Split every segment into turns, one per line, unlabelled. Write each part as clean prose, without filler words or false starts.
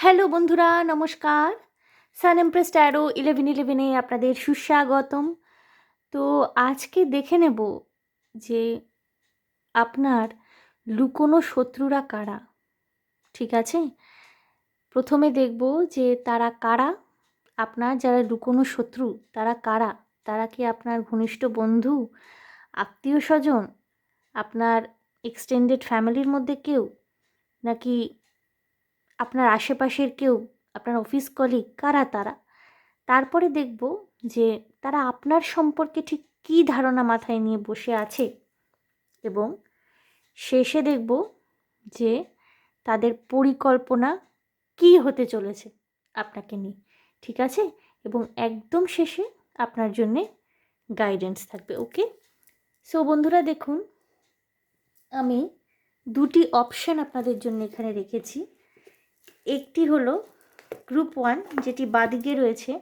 Hello বন্ধুরা, নমস্কার। সান empress taro 1111-এ আপনাদের সুস্বাগতম। তো আজকে দেখে নেব যে আপনার লুকোনো শত্রুরা কারা। ঠিক আছে? প্রথমে দেখব যে তারা কারা, আপনার যারা লুকোনো শত্রু তারা কারা। তারা কি আপনার ঘনিষ্ঠ বন্ধু, আত্মীয় স্বজন, আপনার এক্সটেন্ডেড ফ্যামিলির মধ্যে কেউ, নাকি আপনার আশেপাশের কেউ, আপনার অফিস কলিগ, কারা তারা? তারপরে দেখব যে তারা আপনার সম্পর্কে ঠিক কী ধারণা মাথায় নিয়ে বসে আছে, এবং শেষে দেখব যে তাদের পরিকল্পনা কী হতে চলেছে আপনাকে নিয়ে। ঠিক আছে? এবং একদম শেষে আপনার জন্যে গাইডেন্স থাকবে। ওকে? সো বন্ধুরা দেখুন, আমি দুটি অপশান আপনাদের জন্য এখানে রেখেছি। একটি হলো গ্রুপ 1, যেটি বাদিকে রয়েছে,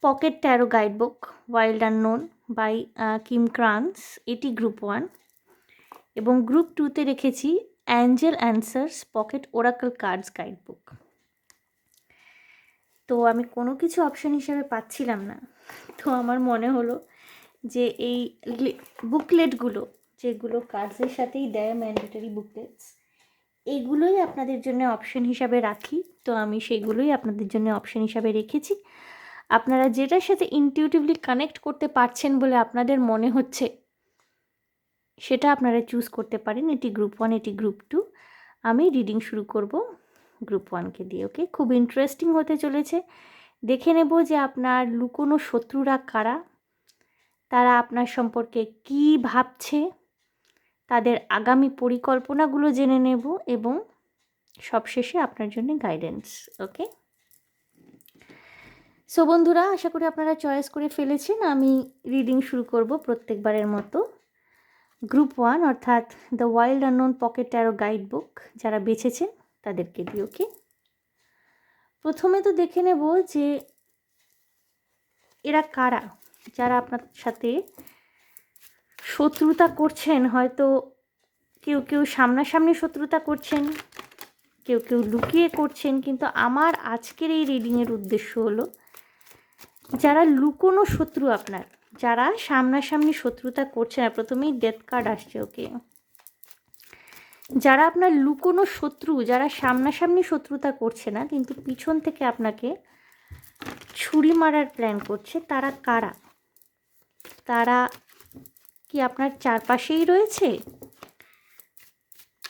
pocket tarot guidebook wild unknown by Kim Krans, এটি গ্রুপ 1। এবং গ্রুপ 2তে রেখেছি angel answers pocket oracle cards guidebook. তো আমি কোনো কিছু অপশান হিসাবে পাচ্ছিলাম না, তো আমার মনে হলো যে এই বুকলেটগুলো, যেগুলো কার্ডসের সাথেই দেয়, ম্যান্ডেটরি বুকলেটস, এগুলোই আপনাদের জন্য অপশান হিসাবে রাখি। তো আমি সেগুলোই আপনাদের জন্য অপশান হিসাবে রেখেছি। আপনারা যেটার সাথে ইনটিউটিভলি কানেক্ট করতে পারছেন বলে আপনাদের মনে হচ্ছে, সেটা আপনারা চুজ করতে পারেন। এটি গ্রুপ 1, এটি গ্রুপ 2। আমি রিডিং শুরু করব গ্রুপ 1কে দিয়ে। ওকে? খুব ইন্টারেস্টিং হতে চলেছে। দেখে নেব যে আপনার লুকোনো শত্রুরা কারা, তারা আপনার সম্পর্কে কী ভাবছে, তাদের আগামী পরিকল্পনাগুলো জেনে নেব, এবং সবশেষে আপনার জন্য গাইডেন্স। ওকে? সো বন্ধুরা, আশা করি আপনারা চয়েস করে ফেলেছেন। আমি রিডিং শুরু করব প্রত্যেকবারের মতো। গ্রুপ 1 অর্থাৎ the wild unknown pocket tarot guidebook যারা বেছেছেন তাদেরকে দিয়ে। ওকে? প্রথমে তো দেখে নেব যে এরা কারা, যারা আপনার সাথে শত্রুতা করছেন। হয়তো কেউ কেউ সামনাসামনি শত্রুতা করছেন, কেউ কেউ লুকিয়ে করছেন, কিন্তু আমার আজকের এই রিডিংয়ের উদ্দেশ্য হলো যারা লুকোনো শত্রু আপনার, যারা সামনাসামনি শত্রুতা করছে না। প্রথমেই ডেথ কার্ড আসছে। ওকে? যারা আপনার লুকোনো শত্রু, যারা সামনাসামনি শত্রুতা করছে না কিন্তু পিছন থেকে আপনাকে ছুরি মারার প্ল্যান করছে, তারা কারা? তারা কি আপনার চারপাশেই রয়েছে?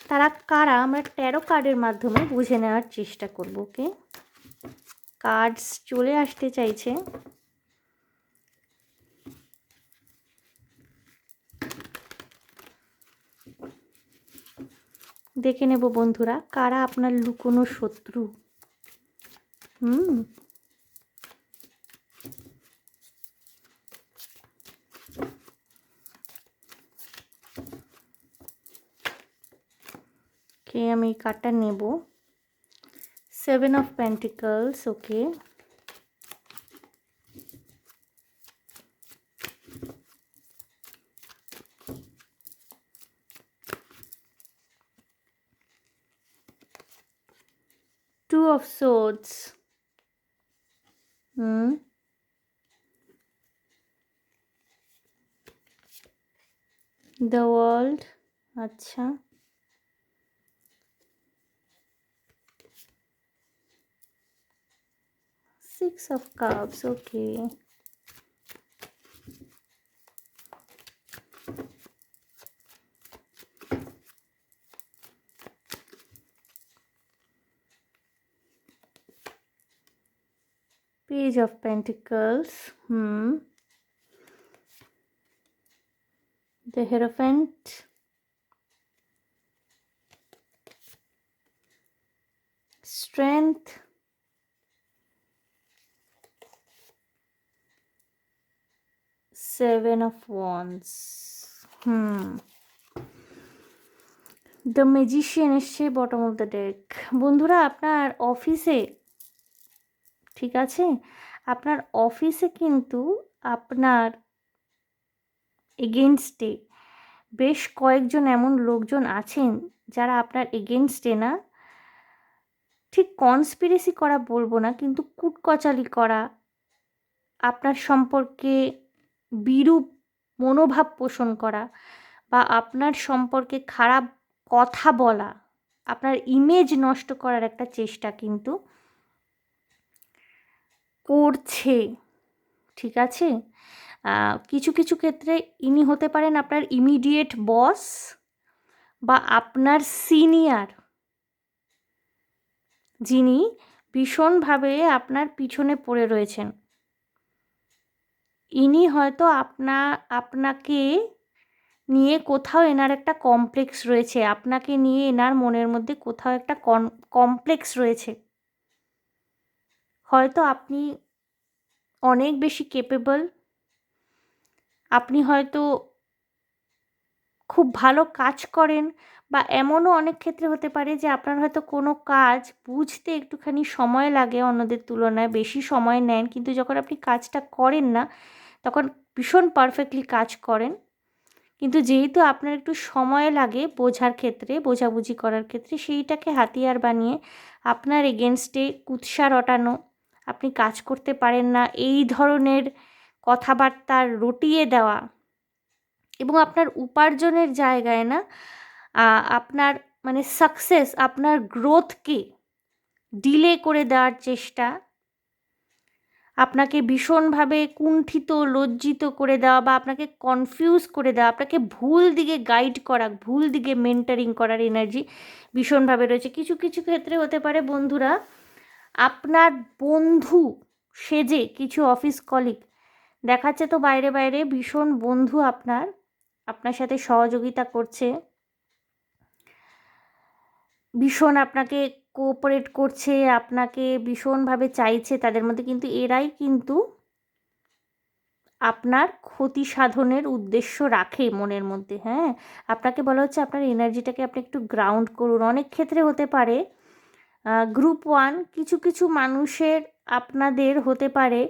তারা কারা আমরা ট্যারো কার্ডের মাধ্যমে বুঝে নেওয়ার চেষ্টা করব। ওকে? কার্ডস চলে আসতে চাইছে। দেখে নেব বন্ধুরা, কারা আপনার লুকোনো শত্রু। ওকে, আমি এই কার্ডটা নেব। 7 of pentacles. Okay? Two of Swords. The World. আচ্ছা। 6 of Cups. Okay. Page of Pentacles. The Hierophant. Strength. Seven of Wands. The magician এসছে বটম অফ দ্য ডেক। বন্ধুরা, আপনার অফিসে, ঠিক আছে, আপনার অফিসে কিন্তু আপনার এগেনস্টে বেশ কয়েকজন এমন লোকজন আছেন যারা আপনার এগেনস্টে না, ঠিক কনস্পিরেসি করা বলবো না, কিন্তু কুটকচালি করা, আপনার সম্পর্কে বিরূপ মনোভাব পোষণ করা বা আপনার সম্পর্কে খারাপ কথা বলা, আপনার ইমেজ নষ্ট করার একটা চেষ্টা কিন্তু করছে। ঠিক আছে? কিছু কিছু ক্ষেত্রে ইনি হতে পারেন আপনার ইমিডিয়েট বস বা আপনার সিনিয়র, যিনি ভীষণভাবে আপনার পিছনে পড়ে রয়েছেন। ইনি হয়তো আপনাকে নিয়ে কোথাও এনার একটা কমপ্লেক্স রয়েছে, আপনাকে নিয়ে এনার মনের মধ্যে কোথাও একটা কমপ্লেক্স রয়েছে। হয়তো আপনি অনেক বেশি কেপেবল, আপনি হয়তো খুব ভালো কাজ করেন, বা এমনও অনেক ক্ষেত্রে হতে পারে যে আপনার হয়তো কোনো কাজ বুঝতে একটুখানি সময় লাগে, অন্যদের তুলনায় বেশি সময় নেন, কিন্তু যখন আপনি কাজটা করেন না তখন ভীষণ পারফেক্টলি কাজ করেন। কিন্তু যেহেতু আপনার একটু সময় লাগে বোঝার ক্ষেত্রে, বোঝাবুঝি করার ক্ষেত্রে, সেইটাকে হাতিয়ার বানিয়ে আপনার এগেনস্টে কুৎসা রটানো, আপনি কাজ করতে পারেন না, এই ধরনের কথাবার্তা রটিয়ে দেওয়া, এবং আপনার উপার্জনের জায়গায় না আপনার মানে সাকসেস, আপনার গ্রোথকে ডিলে করে দেওয়ার চেষ্টা, আপনাকে ভীষণভাবে কুণ্ঠিত লজ্জিত করে দেওয়া বা আপনাকে কনফিউজ করে দেওয়া, আপনাকে ভুল দিকে গাইড করা, ভুল দিকে মেন্টারিং করার এনার্জি ভীষণভাবে রয়েছে। কিছু কিছু ক্ষেত্রে হতে পারে বন্ধুরা, আপনার বন্ধু সেজে কিছু অফিস কলিগ দেখাচ্ছে তো বাইরে বাইরে ভীষণ বন্ধু আপনার সাথে সহযোগিতা করছে, ভীষণ আপনাকে কোঅপারেট করছে, আপনাকে ভীষণভাবে চাইছে তাদের মধ্যে, কিন্তু এরাই কিন্তু আপনার ক্ষতি সাধনের উদ্দেশ্য রাখে মনের মধ্যে। হ্যাঁ, আপনাকে বলা হচ্ছে আপনার এনার্জিটাকে আপনি একটু গ্রাউন্ড করুন। অনেক ক্ষেত্রে হতে পারে গ্রুপ ওয়ান, কিছু কিছু মানুষের আপনাদের হতে পারে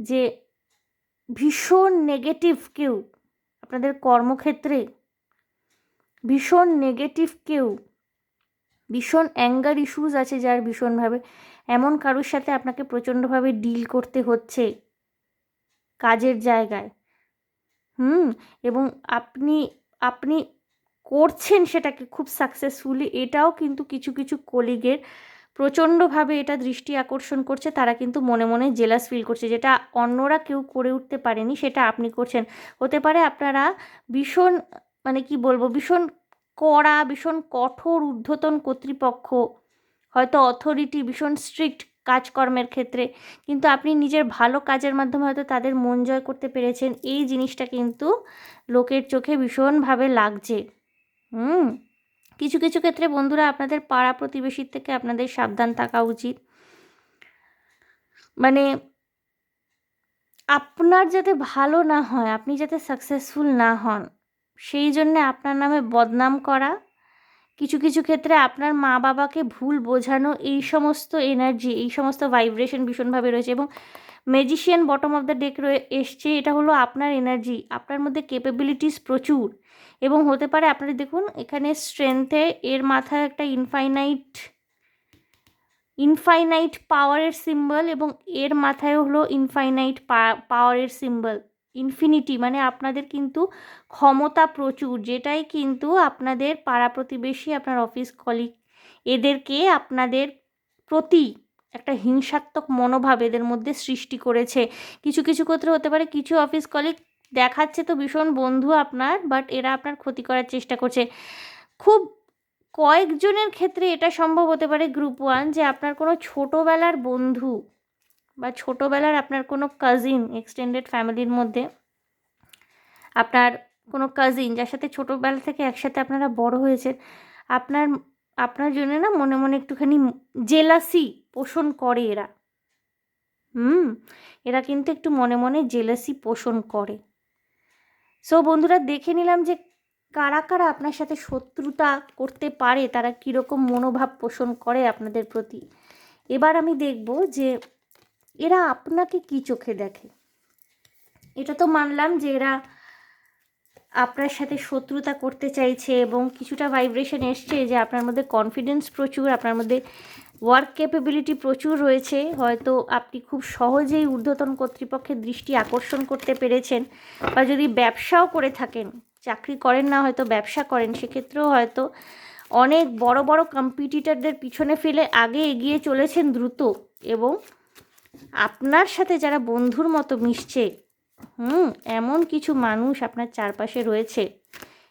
যে ভীষণ নেগেটিভ কেউ আপনাদের কর্মক্ষেত্রে, ভীষণ নেগেটিভ কেউ, ভীষণ অ্যাঙ্গার ইস্যুস আছে যার ভীষণভাবে, এমন কারোর সাথে আপনাকে প্রচণ্ডভাবে ডিল করতে হচ্ছে কাজের জায়গায়। এবং আপনি আপনি করছেন সেটাকে খুব সাকসেসফুলি, এটাও কিন্তু কিছু কিছু কলিগের প্রচণ্ডভাবে এটা দৃষ্টি আকর্ষণ করছে। তারা কিন্তু মনে মনে জেলাস ফিল করছে, যেটা অন্যরা কেউ করে উঠতে পারেনি সেটা আপনি করছেন। হতে পারে আপনারা ভীষণ মানে কি বলবো, ভীষণ কড়া, ভীষণ কঠোর ঊর্ধ্বতন কর্তৃপক্ষ, হয়তো অথরিটি, ভীষণ স্ট্রিক্ট কাজকর্মের ক্ষেত্রে, কিন্তু আপনি নিজের ভালো কাজের মাধ্যমে হয়তো তাদের মন জয় করতে পেরেছেন। এই জিনিসটা কিন্তু লোকের চোখে ভীষণভাবে লাগছে। কিছু কিছু ক্ষেত্রে বন্ধুরা আপনাদের পাড়া প্রতিবেশীর থেকে আপনাদের সাবধান থাকা উচিত। মানে আপনার যাতে ভালো না হয়, আপনি যাতে সাকসেসফুল না হন, সেই জন্যে আপনার নামে বদনাম করা, কিছু কিছু ক্ষেত্রে আপনার মা বাবাকে ভুল বোঝানো, এই সমস্ত এনার্জি, এই সমস্ত ভাইব্রেশন ভীষণভাবে রয়েছে। এবং magician bottom of the deck এসছে, এটা হলো আপনার এনার্জি, আপনার মধ্যে ক্যাপাবিলিটিস প্রচুর, এবং হতে পারে আপনারা দেখুন এখানে স্ট্রেংথে এর মাথায় একটা ইনফাইনাইট পাওয়ারের সিম্বল, এবং এর মাথায় হলো ইনফাইনাইট পাওয়ারের সিম্বল, ইনফিনিটি, মানে আপনাদের কিন্তু ক্ষমতা প্রচুর, যেটাই কিন্তু আপনাদের পাড়া প্রতিবেশী, আপনার অফিস কলিগ, এদেরকে আপনাদের প্রতি একটা হিংসাত্মক মনোভাব এদের মধ্যে সৃষ্টি করেছে। কিছু কিছু ক্ষেত্রে হতে পারে কিছু অফিস কলিগ দেখাচ্ছে তো ভীষণ বন্ধু আপনার, বাট এরা আপনার ক্ষতি করার চেষ্টা করছে। খুব কয়েকজনের ক্ষেত্রে এটা সম্ভব হতে পারে গ্রুপ ওয়ান, যে আপনার কোনো ছোটোবেলার বন্ধু বা ছোটোবেলার আপনার কোনো কাজিন, এক্সটেন্ডেড ফ্যামিলির মধ্যে আপনার কোনো কাজিন, যার সাথে ছোটোবেলা থেকে একসাথে আপনারা বড় হয়েছেন, আপনার আপনার জন্য না মনে মনে একটুখানি জেলাসি পোষণ করে এরা। এরা কিন্তু একটু মনে মনে জেলাসি পোষণ করে। সো বন্ধুরা, দেখে নিলাম যে কারা কারা আপনার সাথে শত্রুতা করতে পারে, তারা কীরকম মনোভাব পোষণ করে আপনাদের প্রতি। এবার আমি দেখব যে এরা আপনাকে কী চোখে দেখে। এটা তো মানলাম যে এরা আপনার সাথে শত্রুতা করতে চাইছে, এবং কিছুটা ভাইব্রেশন এসছে যে আপনার মধ্যে কনফিডেন্স প্রচুর, আপনার মধ্যে ওয়ার্ক ক্যাপেবিলিটি প্রচুর রয়েছে, হয়তো আপনি খুব সহজেই ঊর্ধ্বতন কর্তৃপক্ষের দৃষ্টি আকর্ষণ করতে পেরেছেন, বা যদি ব্যবসাও করে থাকেন, চাকরি করেন না হয়তো ব্যবসা করেন, সেক্ষেত্রেও হয়তো অনেক বড় বড় কম্পিটিটরদের পিছনে ফেলে আগে এগিয়ে চলেছেন দ্রুত। এবং আপনার সাথে যারা বন্ধুর মতো মিশছে, এমন কিছু মানুষ আপনার চারপাশে রয়েছে,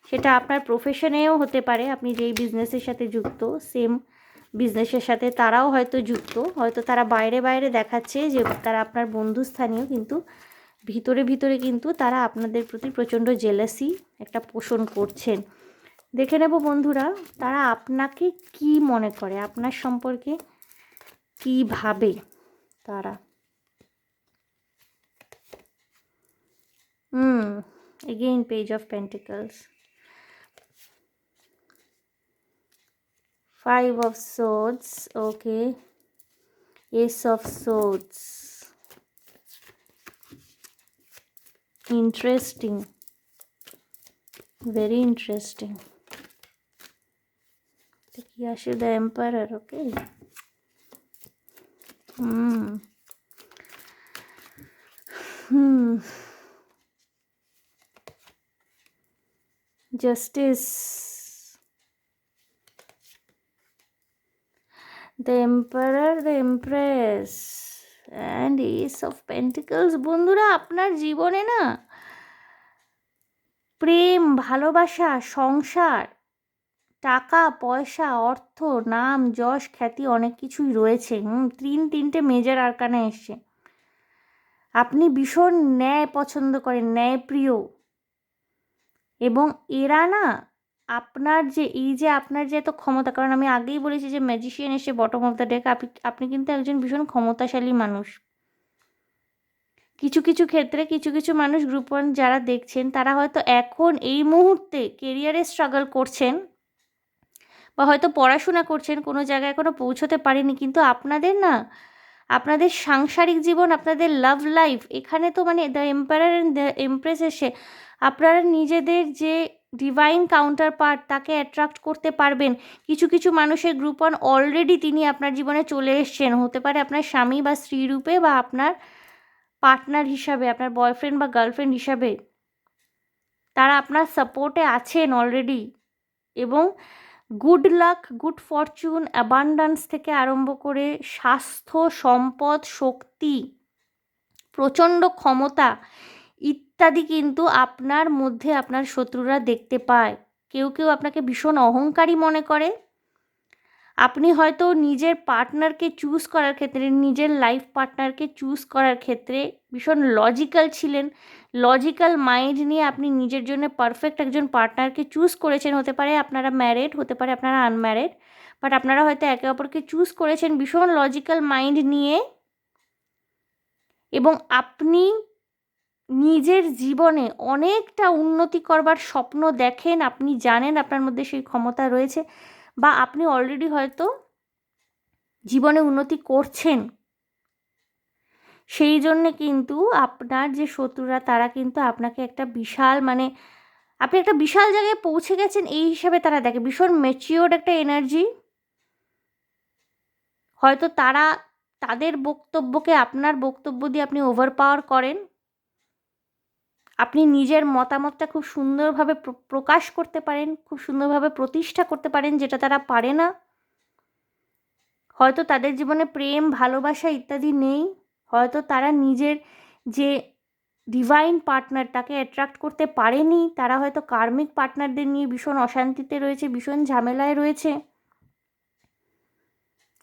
সেটা আপনার প্রফেশনেও হতে পারে, আপনি যেই বিজনেসের সাথে যুক্ত সেম বিজনেসের সাথে তারাও হয়তো যুক্ত, হয়তো তারা বাইরে বাইরে দেখাচ্ছে যে তারা আপনার বন্ধুস্থানীয়, কিন্তু ভিতরে ভিতরে কিন্তু তারা আপনাদের প্রতি প্রচণ্ড জেলাসি একটা পোষণ করছেন। দেখে নেব বন্ধুরা, তারা আপনাকে কি মনে করে, আপনার সম্পর্কে কি ভাবে তারা। Again Page of Pentacles, Five of Swords, okay, Ace of Swords, interesting, very interesting. কি আসে, the Emperor, okay. Justice, the Emperor, the Empress and Ace of Pentacles. বন্ধুরা, আপনার জীবনে না প্রেম, ভালোবাসা, সংসার, টাকা পয়সা, অর্থ, নাম, যশ, খ্যাতি অনেক কিছুই রয়েছে। তিনটে মেজর আরকানা এসছে। আপনি ভীষণ ন্যায় পছন্দ করেন, ন্যায়প্রিয়, এবং এরা না আপনার যে আপনার যে এত ক্ষমতা, কারণ আমি আগেই বলেছি যে ম্যাজিশিয়ান এসে বটম অফ দ্য ডেক, আপনি কিন্তু একজন ভীষণ ক্ষমতাশালী মানুষ। কিছু কিছু ক্ষেত্রে কিছু মানুষ গ্রুপ 1 যারা দেখছেন, তারা হয়তো এখন এই মুহূর্তে কেরিয়ারে স্ট্রাগল করছেন, বা হয়তো পড়াশোনা করছেন, কোনো জায়গায় এখনও পৌঁছতে পারেনি, কিন্তু আপনাদের না, আপনাদের সাংসারিক জীবন, আপনাদের লাভ লাইফ, এখানে তো মানে the empire and the empress এসে আপনারা নিজেদের যে ডিভাইন কাউন্টার পার্ট তাকে অ্যাট্রাক্ট করতে পারবেন। কিছু মানুষের গ্রুপ 1 অলরেডি তিনি আপনার জীবনে চলে এসছেন, হতে পারে আপনার স্বামী বা স্ত্রী রূপে, বা আপনার পার্টনার হিসাবে, আপনার বয়ফ্রেন্ড বা গার্লফ্রেন্ড হিসাবে। তারা আপনার সাপোর্টে আছেন অলরেডি, এবং good luck, good Fortune, abundance থেকে আরম্ভ করে স্বাস্থ্য, সম্পদ, শক্তি, প্রচণ্ড ক্ষমতা ইত্যাদি কিন্তু আপনার মধ্যে আপনার শত্রুরা দেখতে পায়। কেউ আপনাকে ভীষণ অহংকারী মনে করে। আপনি হয়তো নিজের পার্টনারকে চুজ করার ক্ষেত্রে, নিজের লাইফ পার্টনারকে চুজ করার ক্ষেত্রে ভীষণ লজিক্যাল ছিলেন। লজিক্যাল মাইন্ড নিয়ে আপনি নিজের জন্য পারফেক্ট একজন পার্টনারকে চুজ করেছেন। হতে পারে আপনারা ম্যারিড, হতে পারে আপনারা আনম্যারিড, বাট আপনারা হয়তো একে অপরকে চুজ করেছেন ভীষণ লজিক্যাল মাইন্ড নিয়ে, এবং আপনি নিজের জীবনে অনেকটা উন্নতি করবার স্বপ্ন দেখেন। আপনি জানেন আপনার মধ্যে সেই ক্ষমতা রয়েছে, বা আপনি অলরেডি হয়তো জীবনে উন্নতি করছেন। সেই জন্যে কিন্তু আপনার যে শত্রুরা, তারা কিন্তু আপনাকে একটা বিশাল, মানে আপনি একটা বিশাল জায়গায় পৌঁছে গেছেন এই হিসাবে তারা দেখে। ভীষণ ম্যাচিওর্ড একটা এনার্জি। হয়তো তারা তাদের বক্তব্যকে আপনার বক্তব্য দিয়ে আপনি ওভারপাওয়ার করেন। আপনি নিজের মতামতটা খুব সুন্দরভাবে প্রকাশ করতে পারেন, খুব সুন্দরভাবে প্রতিষ্ঠা করতে পারেন, যেটা তারা পারে না। হয়তো তাদের জীবনে প্রেম, ভালোবাসা ইত্যাদি নেই। হয়তো তারা নিজের যে ডিভাইন পার্টনার তাকে অ্যাট্রাক্ট করতে পারেনি। তারা হয়তো কার্মিক পার্টনারদের নিয়ে ভীষণ অশান্তিতে রয়েছে, ভীষণ ঝামেলায় রয়েছে।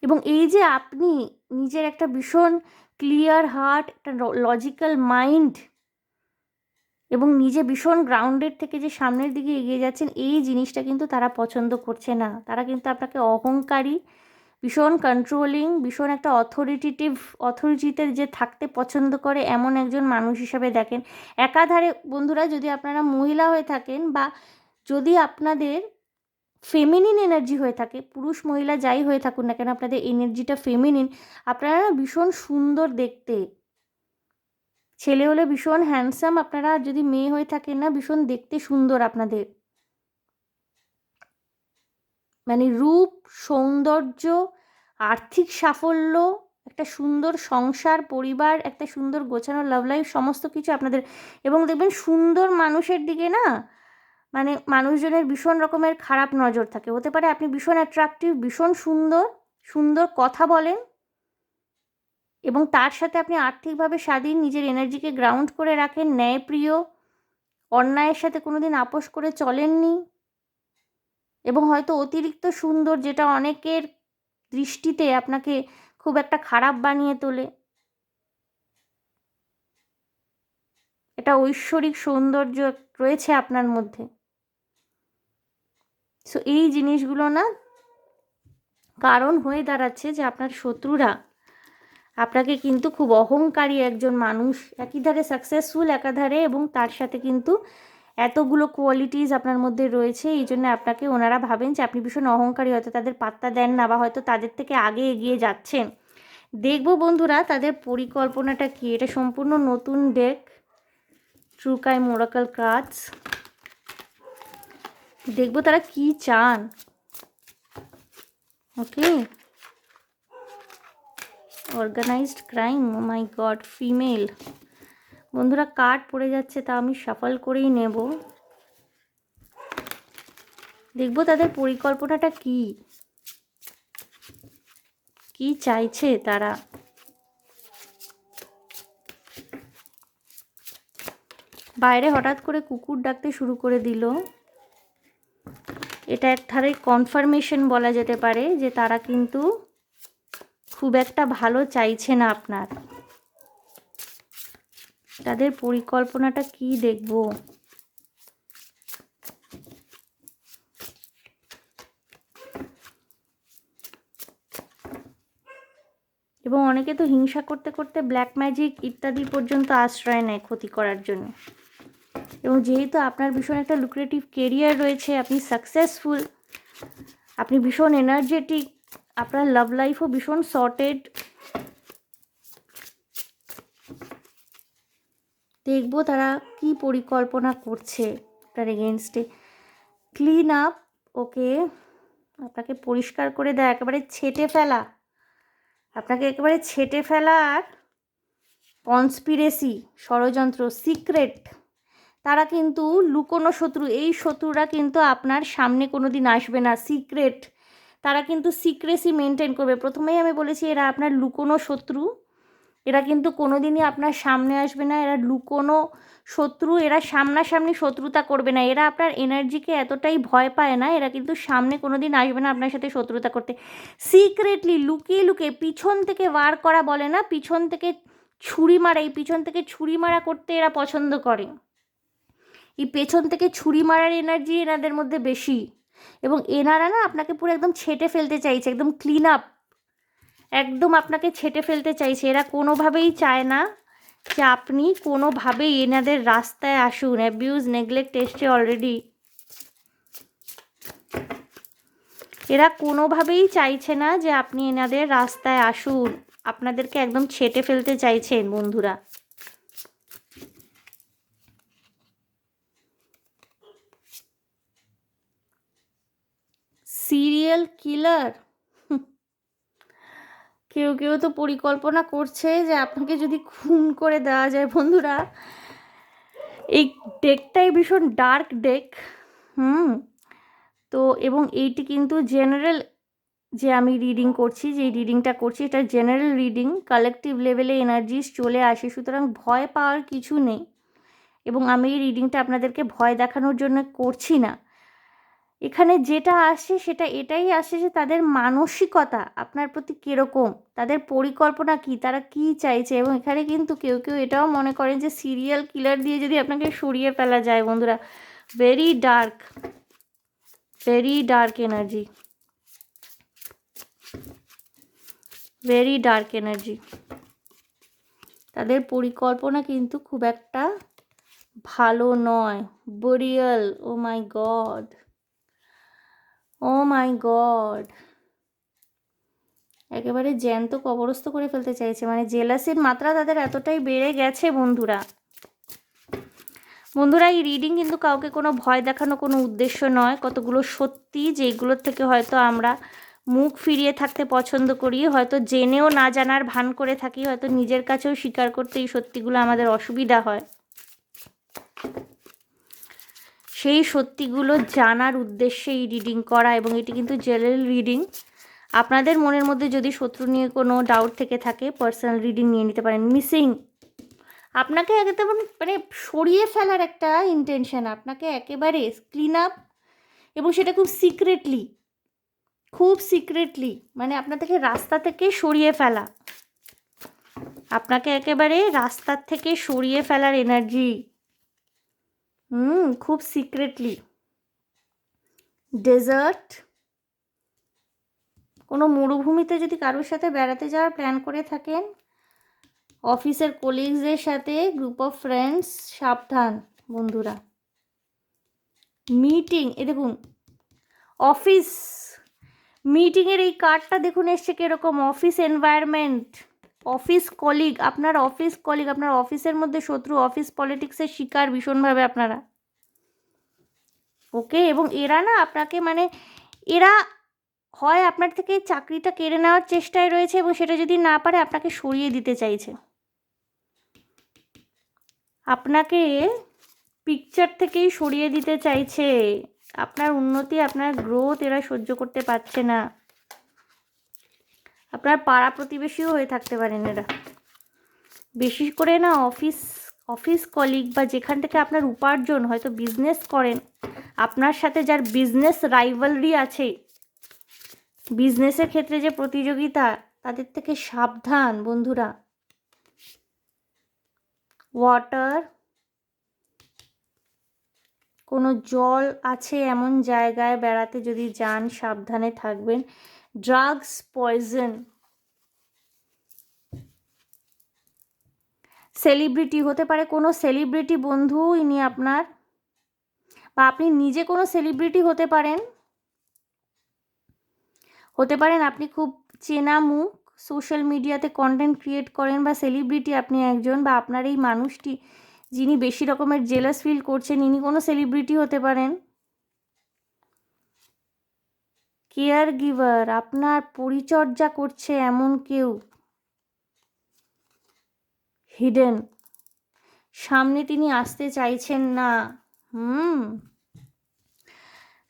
এবং এই যে আপনি নিজের একটা ভীষণ ক্লিয়ার হার্ট, একটা লজিক্যাল মাইন্ড, এবং নিজে ভীষণ গ্রাউন্ডেড থেকে যে সামনের দিকে এগিয়ে যাচ্ছেন, এই জিনিসটা কিন্তু তারা পছন্দ করছে না। তারা কিন্তু আপনাকে অহংকারী, ভীষণ কন্ট্রোলিং, ভীষণ একটা অথরিটিতে যে থাকতে পছন্দ করে এমন একজন মানুষ হিসাবে দেখেন। একাধারে বন্ধুরা, যদি আপনারা মহিলা হয়ে থাকেন, বা যদি আপনাদের ফেমিনিন এনার্জি হয়ে থাকে, পুরুষ মহিলা যাই হয়ে থাকুন না কেন, আপনাদের এনার্জিটা ফেমিনিন, আপনারা ভীষণ সুন্দর দেখতে। ছেলে হলে ভীষণ হ্যান্ডসাম, আপনারা যদি মেয়ে হয়ে থাকেন না, ভীষণ দেখতে সুন্দর আপনাদের। মানে রূপ, সৌন্দর্য, আর্থিক সাফল্য, একটা সুন্দর সংসার, পরিবার, একটা সুন্দর গোছানো লাভ লাইফ, সমস্ত কিছু আপনাদের। এবং দেখবেন সুন্দর মানুষের দিকে না মানে মানুষজনের ভীষণ রকমের খারাপ নজর থাকে। হতে পারে আপনি ভীষণ অ্যাট্রাকটিভ, ভীষণ সুন্দর, সুন্দর কথা বলেন, এবং তার সাথে আপনি আর্থিকভাবে স্বাধীন, নিজের এনার্জিকে গ্রাউন্ড করে রাখেন, ন্যায়প্রিয়, অন্যায়ের সাথে কোনোদিন আপোষ করে চলেননি, এবং হয়তো অতিরিক্ত সুন্দর, যেটা অনেকের দৃষ্টিতে আপনাকে খুব একটা খারাপ বানিয়ে তোলে। এটা ঐশ্বরিক সৌন্দর্য রয়েছে আপনার মধ্যে। সো এই জিনিসগুলো না কারণ হয়ে দাঁড়াচ্ছে যে আপনার শত্রুরা আপনাকে কিন্তু খুব অহংকারী একজন মানুষ, একই ধারে সাকসেসফুল একাধারে, এবং তার সাথে কিন্তু এতগুলো কোয়ালিটিস আপনার মধ্যে রয়েছে, এই জন্য আপনাকে ওনারা ভাবেন যে আপনি ভীষণ অহংকারী, হয়তো তাদের পাত্তা দেন না বা হয়তো তাদের থেকে আগে এগিয়ে যাচ্ছেন। দেখব বন্ধুরা তাদের পরিকল্পনাটা কী। এটা সম্পূর্ণ নতুন ডেক, ট্রুকাই মোরাকল কার্ডস। দেখব তারা কি চান। ওকে, অর্গানাইজড ক্রাইম, ও মাই গড, ফিমেল। বন্ধুরা কার্ড পড়ে যাচ্ছে, তা আমি শাফল করেই নেব। দেখব তাদের পরিকল্পনাটা কি, কি চাইছে তারা। বাইরে হঠাৎ করে কুকুর ডাকতে শুরু করে দিল। এটা এক ধারে কনফার্মেশন বলা যেতে পারে যে তারা কিন্তু খুব একটা ভালো চাইছে না আপনার। তাদের পরিকল্পনাটা কি দেখব। এবং অনেকে তো হিংসা করতে করতে ব্ল্যাক ম্যাজিক ইত্যাদি পর্যন্ত আশ্রয় নেয় ক্ষতি করার জন্য। এবং যেহেতু আপনার ভীষণ একটা লুক্রেটিভ কেরিয়ার রয়েছে, আপনি সাকসেসফুল, আপনি ভীষণ এনার্জেটিক, আপনার লাভ লাইফও ভীষণ সর্টেড। দেখবো তারা কি পরিকল্পনা করছে আপনার এগেনস্টে। ক্লিন আপ, ওকে, আপনাকে পরিষ্কার করে দেয়, একেবারে ছেঁটে ফেলা, আপনাকে একেবারে ছেঁটে ফেলা। আর কনস্পিরেসি, ষড়যন্ত্র, সিক্রেট, তারা কিন্তু লুকোনো শত্রু। এই শত্রুরা কিন্তু আপনার সামনে কোনো দিন আসবে না। সিক্রেট, তারা কিন্তু সিক্রেসি মেনটেন করবে। প্রথমেই আমি বলেছি এরা আপনার লুকোনো শত্রু, এরা কিন্তু কোনো দিনই আপনার সামনে আসবে না। এরা লুকোনো শত্রু, এরা সামনাসামনি শত্রুতা করবে না। এরা আপনার এনার্জিকে এতটাই ভয় পায় না, এরা কিন্তু সামনে কোনো দিন আসবে না আপনার সাথে শত্রুতা করতে। সিক্রেটলি, লুকিয়ে লুকিয়ে, পিছন থেকে ওয়ার করা বলে না, পিছন থেকে ছুরি মারা, এই পিছন থেকে ছুরি মারা করতে এরা পছন্দ করে। এই পেছন থেকে ছুরি মারার এনার্জি এনাদের মধ্যে বেশি। এবং এনারা না আপনাকে পুরো একদম ছেঁটে ফেলতে চাইছে, একদম ক্লিন আপ, একদম আপনাকে ছেঁটে ফেলতে চাইছে। এরা কোনোভাবেই চায় না যে আপনি কোনোভাবেই এনাদের রাস্তায় আসুন। অ্যাবিউজ, নেগলেক্ট এসছে অলরেডি। এরা কোনোভাবেই চাইছে না যে আপনি এনাদের রাস্তায় আসুন, আপনাদেরকে একদম ছেঁটে ফেলতে চাইছেন বন্ধুরা। সিরিয়াল কিলার, কেউ কেউ তো পরিকল্পনা করছে যে আপনাকে যদি খুন করে দেওয়া যায়। বন্ধুরা এই ডেকটাই ভীষণ ডার্ক ডেক। তো এবং এইটি কিন্তু জেনারেল, যে আমি রিডিং করছি, যে রিডিংটা করছি এটা জেনারেল রিডিং, কালেকটিভ লেভেলে এনার্জিস চলে আসে, সুতরাং ভয় পাওয়ার কিছু নেই। এবং আমি এই রিডিংটা আপনাদেরকে ভয় দেখানোর জন্য করছি না। এখানে যেটা আসে সেটা এটাই আসে যে তাদের মানসিকতা আপনার প্রতি কীরকম, তাদের পরিকল্পনা কী, তারা কী চাইছে। এবং এখানে কিন্তু কেউ কেউ এটাও মনে করেন যে সিরিয়াল কিলার দিয়ে যদি আপনাকে সরিয়ে ফেলা যায়। বন্ধুরা very dark, very dark energy, very dark energy. তাদের পরিকল্পনা কিন্তু খুব একটা ভালো নয়। বুরিয়াল, ও মাই গড, ও মাই গড, একেবারে জ্যান্ত কবরস্থ করে ফেলতে চাইছে। মানে জেলাসির মাত্রা তাদের এতটাই বেড়ে গেছে বন্ধুরা। বন্ধুরা এই রিডিং কিন্তু কাউকে কোনো ভয় দেখানো কোনো উদ্দেশ্য নয়, কতগুলো সত্যি যেগুলোর থেকে হয়তো আমরা মুখ ফিরিয়ে থাকতে পছন্দ করি, হয়তো জেনেও না জানার ভান করে থাকি, হয়তো নিজের কাছেও স্বীকার করতে এই সত্যিগুলো আমাদের অসুবিধা হয়। সেই সত্যিগুলো জানার উদ্দেশ্যে এই রিডিং করা, এবং এটি কিন্তু জেনারেল রিডিং। আপনাদের মনের মধ্যে যদি শত্রু নিয়ে কোনো ডাউট থেকে থাকে, পার্সোনাল রিডিং নিয়ে নিতে পারেন। মিসিং, আপনাকে একদম মানে সরিয়ে ফেলার একটা ইন্টেনশন, আপনাকে একেবারে ক্লিন আপ, এবং সেটা খুব সিক্রেটলি, মানে আপনার থেকে রাস্তা থেকে সরিয়ে ফেলা, আপনাকে একেবারে রাস্তার থেকে সরিয়ে ফেলার এনার্জি, খুব সিক্রেটলি। ডেজার্ট, কোনো মরুভূমিতে যদি কারোর সাথে বেড়াতে যাওয়ার প্ল্যান করে থাকেন, অফিসের কলিগসদের সাথে, গ্রুপ অফ ফ্রেন্ডস, সাবধান বন্ধুরা। মিটিং, এ দেখুন অফিস মিটিংয়ের এই কার্ডটা দেখুন এসছে কীরকম, অফিস এনভায়রনমেন্ট, অফিস কলিগ, আপনার অফিসের মধ্যে শত্রু, অফিস পলিটিক্সের শিকার ভীষণভাবে আপনারা। ওকে, এবং এরা না আপনাকে মানে এরা হয় আপনার থেকে চাকরিটা কেড়ে নেওয়ার চেষ্টায় রয়েছে, এবং সেটা যদি না পারে আপনাকে সরিয়ে দিতে চাইছে, আপনাকে পিকচার থেকেই সরিয়ে দিতে চাইছে। আপনার উন্নতি, আপনার গ্রোথ এরা সহ্য করতে পারছে না। আপনার পাড়া প্রতিবেশীও হয়ে থাকতে পারেন এরা, বেশি করে না অফিস কলিগ, বা যেখান থেকে আপনার উপার্জন, হয়তো বিজনেস করেন, আপনার সাথে যার বিজনেস রাইভালরি আছে, বিজনেসের ক্ষেত্রে যে প্রতিযোগিতা, তাদের থেকে সাবধান বন্ধুরা। ওয়াটার, কোনো জল আছে এমন জায়গায় বেড়াতে যদি যান, সাবধানে থাকবেন। ড্রাগস, পয়জন, সেলিব্রিটি হতে পারে, কোনো সেলিব্রিটি বন্ধু ইনি আপনার, বা আপনি নিজে কোনো সেলিব্রিটি হতে পারেন, আপনি খুব চেনা মুখ, সোশ্যাল মিডিয়াতে কন্টেন্ট ক্রিয়েট করেন, বা সেলিব্রিটি আপনি একজন, বা আপনার এই মানুষটি যিনি বেশি রকমের জেলাস ফিল করছেন, ইনি কোনো সেলিব্রিটি হতে পারেন। কেয়ার গিভার, আপনার পরিচর্যা করছে এমন কেউ। হিডেন, সামনে তিনি আসতে চাইছেন না।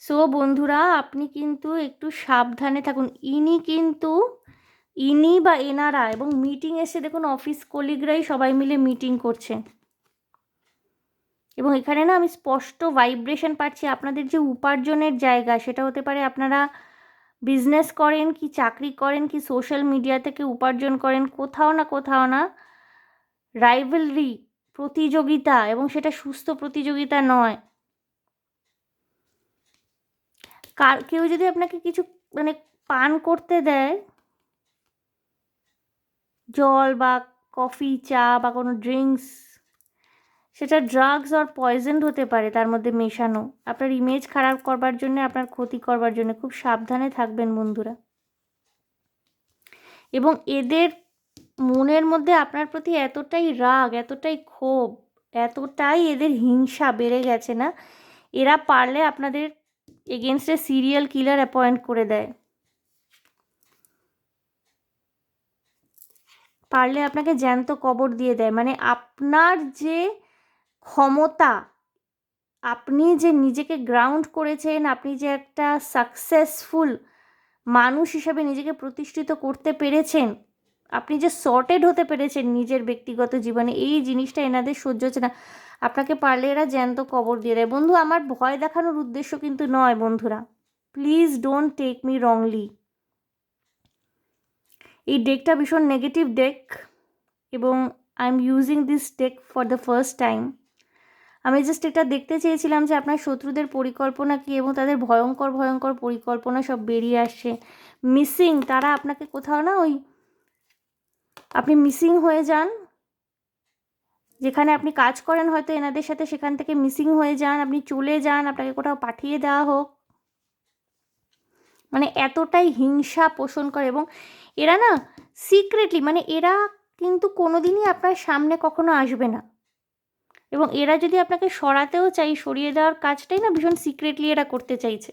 সো বন্ধুরা, আপনি কিন্তু একটু সাবধানে থাকুন। ইনি বা এনারা, এবং মিটিং এসে দেখুন অফিস কলিগরাই সবাই মিলে মিটিং করছে, এবং এখানে না আমি স্পষ্ট ভাইব্রেশন পাচ্ছি, আপনাদের যে উপার্জনের জায়গা, সেটা হতে পারে আপনারা বিজনেস করেন, কি চাকরি করেন, কি সোশ্যাল মিডিয়া থেকে উপার্জন করেন, কোথাও না রাইভালরি, প্রতিযোগিতা, এবং সেটা সুস্থ প্রতিযোগিতা নয়। কেউ যদি আপনাকে কিছু মানে পান করতে দেয়, জল বা কফি, চা বা কোনো ড্রিঙ্কস, সেটা ড্রাগস আর পয়জন হতে পারে, তার মধ্যে মেশানো, আপনার ইমেজ খারাপ করবার জন্য, আপনার ক্ষতি করবার জন্য। খুব সাবধানে থাকবেন বন্ধুরা। এবং এদের মনের মধ্যে আপনার প্রতি এতটাই রাগ, এতটাই ক্ষোভ, এতটাই এদের হিংসা বেড়ে গেছে না, এরা পারলে আপনাদের এগেনস্টে সিরিয়াল কিলার অ্যাপয়েন্ট করে দেয়, পারলে আপনাকে জ্যান্ত কবর দিয়ে দেয়। মানে আপনার যে ক্ষমতা, আপনি যে নিজেকে গ্রাউন্ড করেছেন, আপনি যে একটা সাকসেসফুল মানুষ হিসাবে নিজেকে প্রতিষ্ঠিত করতে পেরেছেন, আপনি যে সর্টেড হতে পেরেছেন নিজের ব্যক্তিগত জীবনে, এই জিনিসটা এনাদের সহ্য হচ্ছে না। আপনাকে পারলে এরা জ্যান্ত কবর দিয়ে দেয়। বন্ধু, আমার ভয় দেখানোর উদ্দেশ্য কিন্তু নয় বন্ধুরা, please don't take me wrongly. এই ডেকটা ভীষণ নেগেটিভ ডেক, এবং I am using this deck for the first time. আমি জাস্ট এটা দেখতে চেয়েছিলাম যে আপনার শত্রুদের পরিকল্পনা কী, এবং তাদের ভয়ঙ্কর পরিকল্পনা সব বেরিয়ে আসছে। মিসিং, তারা আপনাকে কোথাও না আপনি মিসিং হয়ে যান, যেখানে আপনি কাজ করেন হয়তো এনাদের সাথে, সেখান থেকে মিসিং হয়ে যান, আপনি চলে যান, আপনাকে কোথাও পাঠিয়ে দেওয়া হোক, মানে এতটাই হিংসা পোষণ করে। এবং এরা না সিক্রেটলি, মানে এরা কিন্তু কোনোদিনই আপনার সামনে কখনো আসবে না, এবং এরা যদি আপনাকে সরাতেও চাই, সরিয়ে দেওয়ার কাজটাই না ভীষণ সিক্রেটলি এরা করতে চাইছে।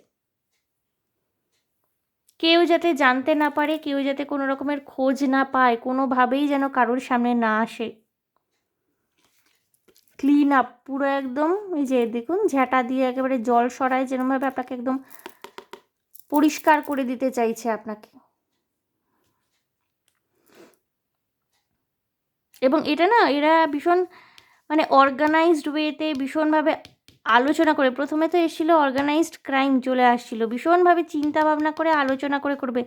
কেউ যাতে জানতে না পারে, কেউ যাতে কোনো রকমের খোঁজ না পায়, কোনোভাবেই যেন কারোর সামনে না আসে। ক্লিন আপ পুরো একদম, এই যে দেখুন ঝাঁটা দিয়ে একেবারে জল সরায় যেরকমভাবে আপনাকে একদম পরিষ্কার করে দিতে চাইছে আপনাকে। এবং এটা না এরা ভীষণ মানে অর্গানাইজড ওয়েতে ভীষণভাবে আলোচনা করে, প্রথমে তো এসেছিলো অর্গানাইজড ক্রাইম চলে আসছিলো, ভীষণভাবে চিন্তা ভাবনা করে আলোচনা করে করবে।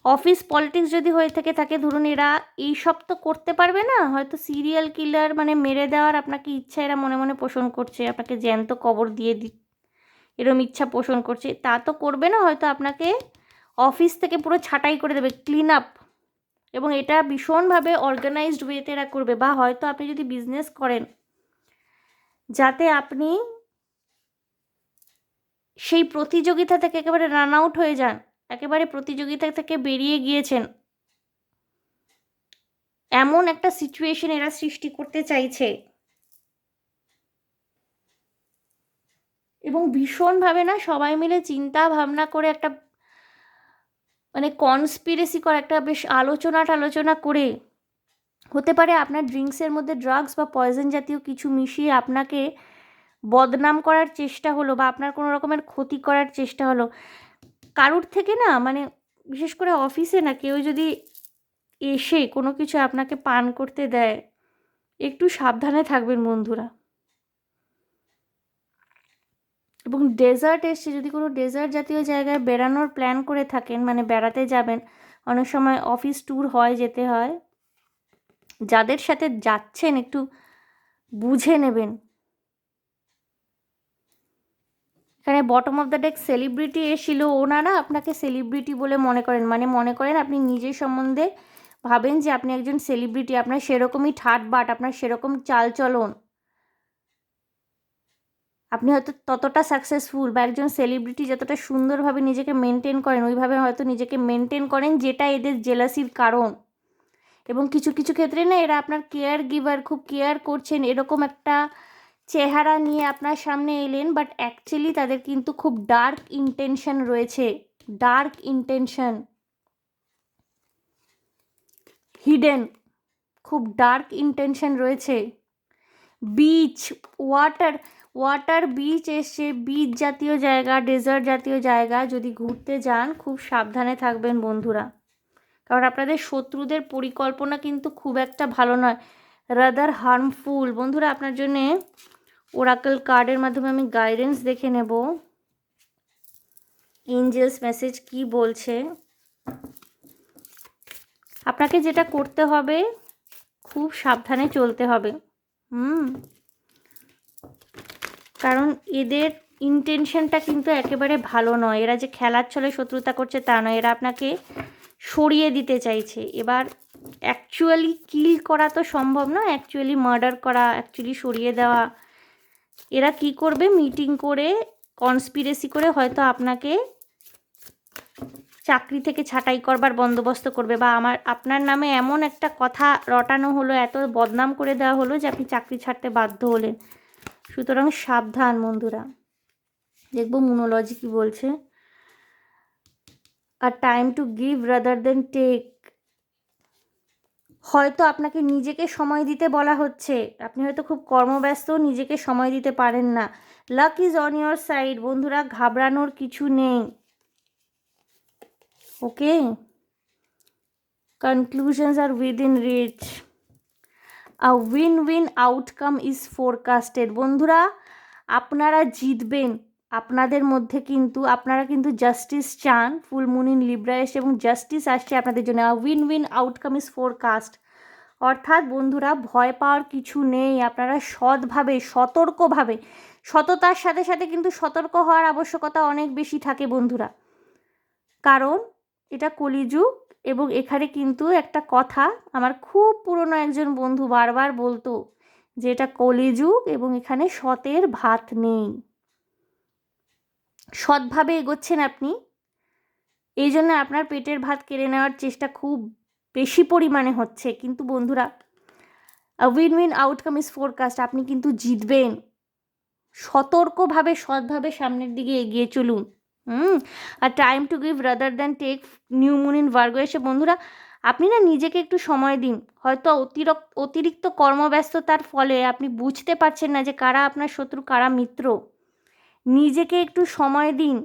অফিস পলিটিক্স যদি হয়ে থাকে ধরুন এরা এই সব তো করতে পারবে না, হয়তো সিরিয়াল কিলার মানে মেরে দেওয়ার আপনাকে ইচ্ছা এরা মনে মনে পোষণ করছে, আপনাকে জ্যান্ত কবর দিয়ে এরম ইচ্ছা পোষণ করছে, তা তো করবে না, হয়তো আপনাকে অফিস থেকে পুরো ছাঁটাই করে দেবে, ক্লিন আপ। এবং এটা ভীষণভাবে অর্গানাইজড ওয়েতে এরা করবে। বা হয়তো আপনি যদি বিজনেস করেন, যাতে আপনি সেই প্রতিযোগিতা থেকে একেবারে রান আউট হয়ে যান, একেবারে প্রতিযোগিতা থেকে বেরিয়ে গিয়েছেন, এমন একটা সিচুয়েশন এরা সৃষ্টি করতে চাইছে। এবং ভীষণভাবে না সবাই মিলে চিন্তা ভাবনা করে একটা মানে কনস্পিরেসি করে, একটা বেশ আলোচনা করে, হতে পারে আপনার ড্রিঙ্কসের মধ্যে ড্রাগস বা পয়জন জাতীয় কিছু মিশিয়ে আপনাকে বদনাম করার চেষ্টা হলো, বা আপনার কোনো রকমের ক্ষতি করার চেষ্টা হলো। কারুর থেকে না মানে বিশেষ করে অফিসে না কেউ যদি এসে কোনো কিছু আপনাকে পান করতে দেয়, একটু সাবধানে থাকবেন বন্ধুরা। এবং ডেজার্ট এসছে, যদি কোনো ডেজার্ট জাতীয় জায়গায় বেড়ানোর প্ল্যান করে থাকেন, মানে বেড়াতে যাবেন, অনেক সময় অফিস ট্যুর হয়, যেতে হয়, যাদের সাথে যাচ্ছেন একটু বুঝে নেবেন। এখানে bottom of the deck celebrity এসেছিল, ওনারা আপনাকে সেলিব্রিটি বলে মনে করেন, মানে মনে করেন আপনি নিজের সম্বন্ধে ভাবেন যে আপনি একজন সেলিব্রিটি, আপনার সেরকমই ঠাটবাট, আপনার সেরকম চালচলন, আপনি হয়তো ততটা সাকসেসফুল, বা একজন সেলিব্রিটি যতটা সুন্দরভাবে নিজেকে মেনটেন করেন ওইভাবে হয়তো নিজেকে মেনটেন করেন, যেটা এদের জেলাসির কারণ। এবং কিছু কিছু ক্ষেত্রে না এরা আপনার কেয়ার গিভার, খুব কেয়ার করছেন এরকম একটা চেহারা নিয়ে আপনার সামনে এলেন, বাট অ্যাকচুয়ালি তাদের কিন্তু খুব ডার্ক ইন্টেনশন রয়েছে, ডার্ক ইন্টেনশন হিডেন, খুব ডার্ক ইন্টেনশন রয়েছে। বিচ, ওয়াটার বিচ এসছে, বিচ জাতীয় জায়গা, ডেজার্ট জাতীয় জায়গা যদি ঘুরতে যান খুব সাবধানে থাকবেন বন্ধুরা, কারণ আপনাদের শত্রুদের পরিকল্পনা কিন্তু খুব একটা ভালো নয়, রাদার হার্মফুল। বন্ধুরা আপনার জন্যে ওরাকল কার্ডের মাধ্যমে আমি গাইডেন্স দেখে নেব, এঞ্জেলস মেসেজ কি বলছে। আপনাকে যেটা করতে হবে, খুব সাবধানে চলতে হবে। কারণ এদের ইন্টেনশনটা কিন্তু একেবারে ভালো নয়, এরা যে খেলার ছলে শত্রুতা করছে তা নয়, এরা আপনাকে সরিয়ে দিতে চাইছে। এবার অ্যাকচুয়ালি কিল করা তো সম্ভব না, অ্যাকচুয়ালি মার্ডার করা, অ্যাকচুয়ালি সরিয়ে দেওয়া, এরা কি করবে, মিটিং করে কনস্পিরেসি করে হয়তো আপনাকে চাকরি থেকে ছাঁটাই করবার বন্দোবস্ত করবে, বা আপনার নামে এমন একটা কথা রটানো হলো, এত বদনাম করে দেওয়া হলো যে আপনি চাকরি ছাড়তে বাধ্য হলেন। সুতরাং সাবধান বন্ধুরা। দেখব মুনোলজি কি বলছে। আর time to give rather than take, হয়তো আপনাকে নিজেকে সময় দিতে বলা হচ্ছে, আপনি হয়তো খুব কর্মব্যস্ত, নিজেকে সময় দিতে পারেন না। Luck is on your side বন্ধুরা, ঘাবড়ানোর কিছু নেই। Okay, conclusions are within reach, a win win outcome is forecasted. বন্ধুরা আপনারা জিতবেন, আপনাদের মধ্যে কিন্তু আপনারা কিন্তু জাস্টিস চান, ফুল মুন ইন লিব্রা এসে এবং জাস্টিস আসছে আপনাদের জন্য। Win win outcome is forecast, অর্থাৎ বন্ধুরা ভয় পাওয়ার কিছু নেই, আপনারা সৎভাবে সতর্কভাবে, সততার সাথে সাথে কিন্তু সতর্ক হওয়ার আবশ্যকতা অনেক বেশি থাকে বন্ধুরা, কারণ এটা কলিযুগ। এবং এখানে কিন্তু একটা কথা আমার খুব পুরনো একজন বন্ধু বারবার বলতো যে এটা কলিযুগ এবং এখানে সতের ভাত নেই। সৎভাবে এগোচ্ছেন আপনি, এই জন্য আপনার পেটের ভাত কেড়ে নেওয়ার চেষ্টা খুব বেশি পরিমাণে হচ্ছে, কিন্তু বন্ধুরা win win outcome is forecast, আপনি কিন্তু জিতবেন। সতর্কভাবে সৎভাবে সামনের দিকে এগিয়ে চলুন আর time to give rather than take, new moon in Virgo এসে বন্ধুরা আপনি না নিজেকে একটু সময় দিন। হয়তো অতিরিক্ত কর্মব্যস্ততার ফলে আপনি বুঝতে পারছেন না যে কারা আপনার শত্রু কারা মিত্র। নিজেকে একটু সময় দিন,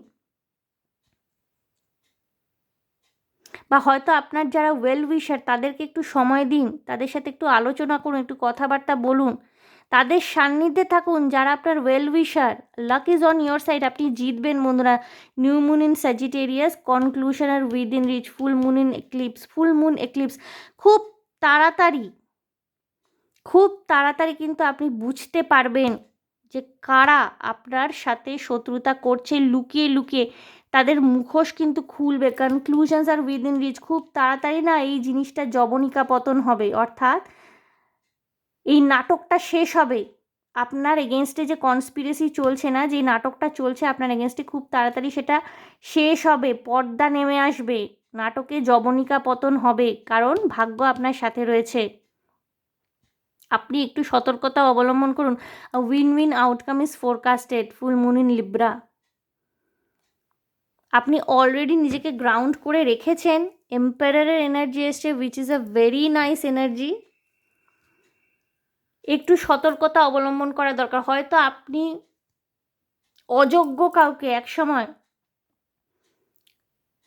বা হয়তো আপনার যারা ওয়েল উইশার তাদেরকে একটু সময় দিন, তাদের সাথে একটু আলোচনা করুন, একটু কথাবার্তা বলুন, তাদের সান্নিধ্যে থাকুন যারা আপনার well wisher. Luck is on your side, আপনি জিতবেন বন্ধুরা। New moon in Sagittarius, conclusion are within reach, full moon in eclipse, full moon eclipse খুব তাড়াতাড়ি কিন্তু আপনি বুঝতে পারবেন যে কারা আপনার সাথে শত্রুতা করছে লুকিয়ে লুকিয়ে। তাদের মুখোশ কিন্তু খুলবে। কনক্লুশনস আর উইদিন রিচ, খুব তাড়াতাড়ি না এই জিনিসটা জবনিকা পতন হবে, অর্থাৎ এই নাটকটা শেষ হবে। আপনার এগেনস্টে যে কনস্পিরেসি চলছে না, যে নাটকটা চলছে আপনার এগেনস্টে, খুব তাড়াতাড়ি সেটা শেষ হবে, পর্দা নেমে আসবে, নাটকে জবনিকা পতন হবে, কারণ ভাগ্য আপনার সাথে রয়েছে। আপনি একটু সতর্কতা অবলম্বন করুন। Win win outcome is forecasted, full moon in Libra. আপনি অলরেডি নিজেকে গ্রাউন্ড করে রেখেছেন। এম্পায়ারের এনার্জি এসছে, which is a very nice energy. একটু সতর্কতা অবলম্বন করা দরকার। হয়তো আপনি অযোগ্য কাউকে একসময়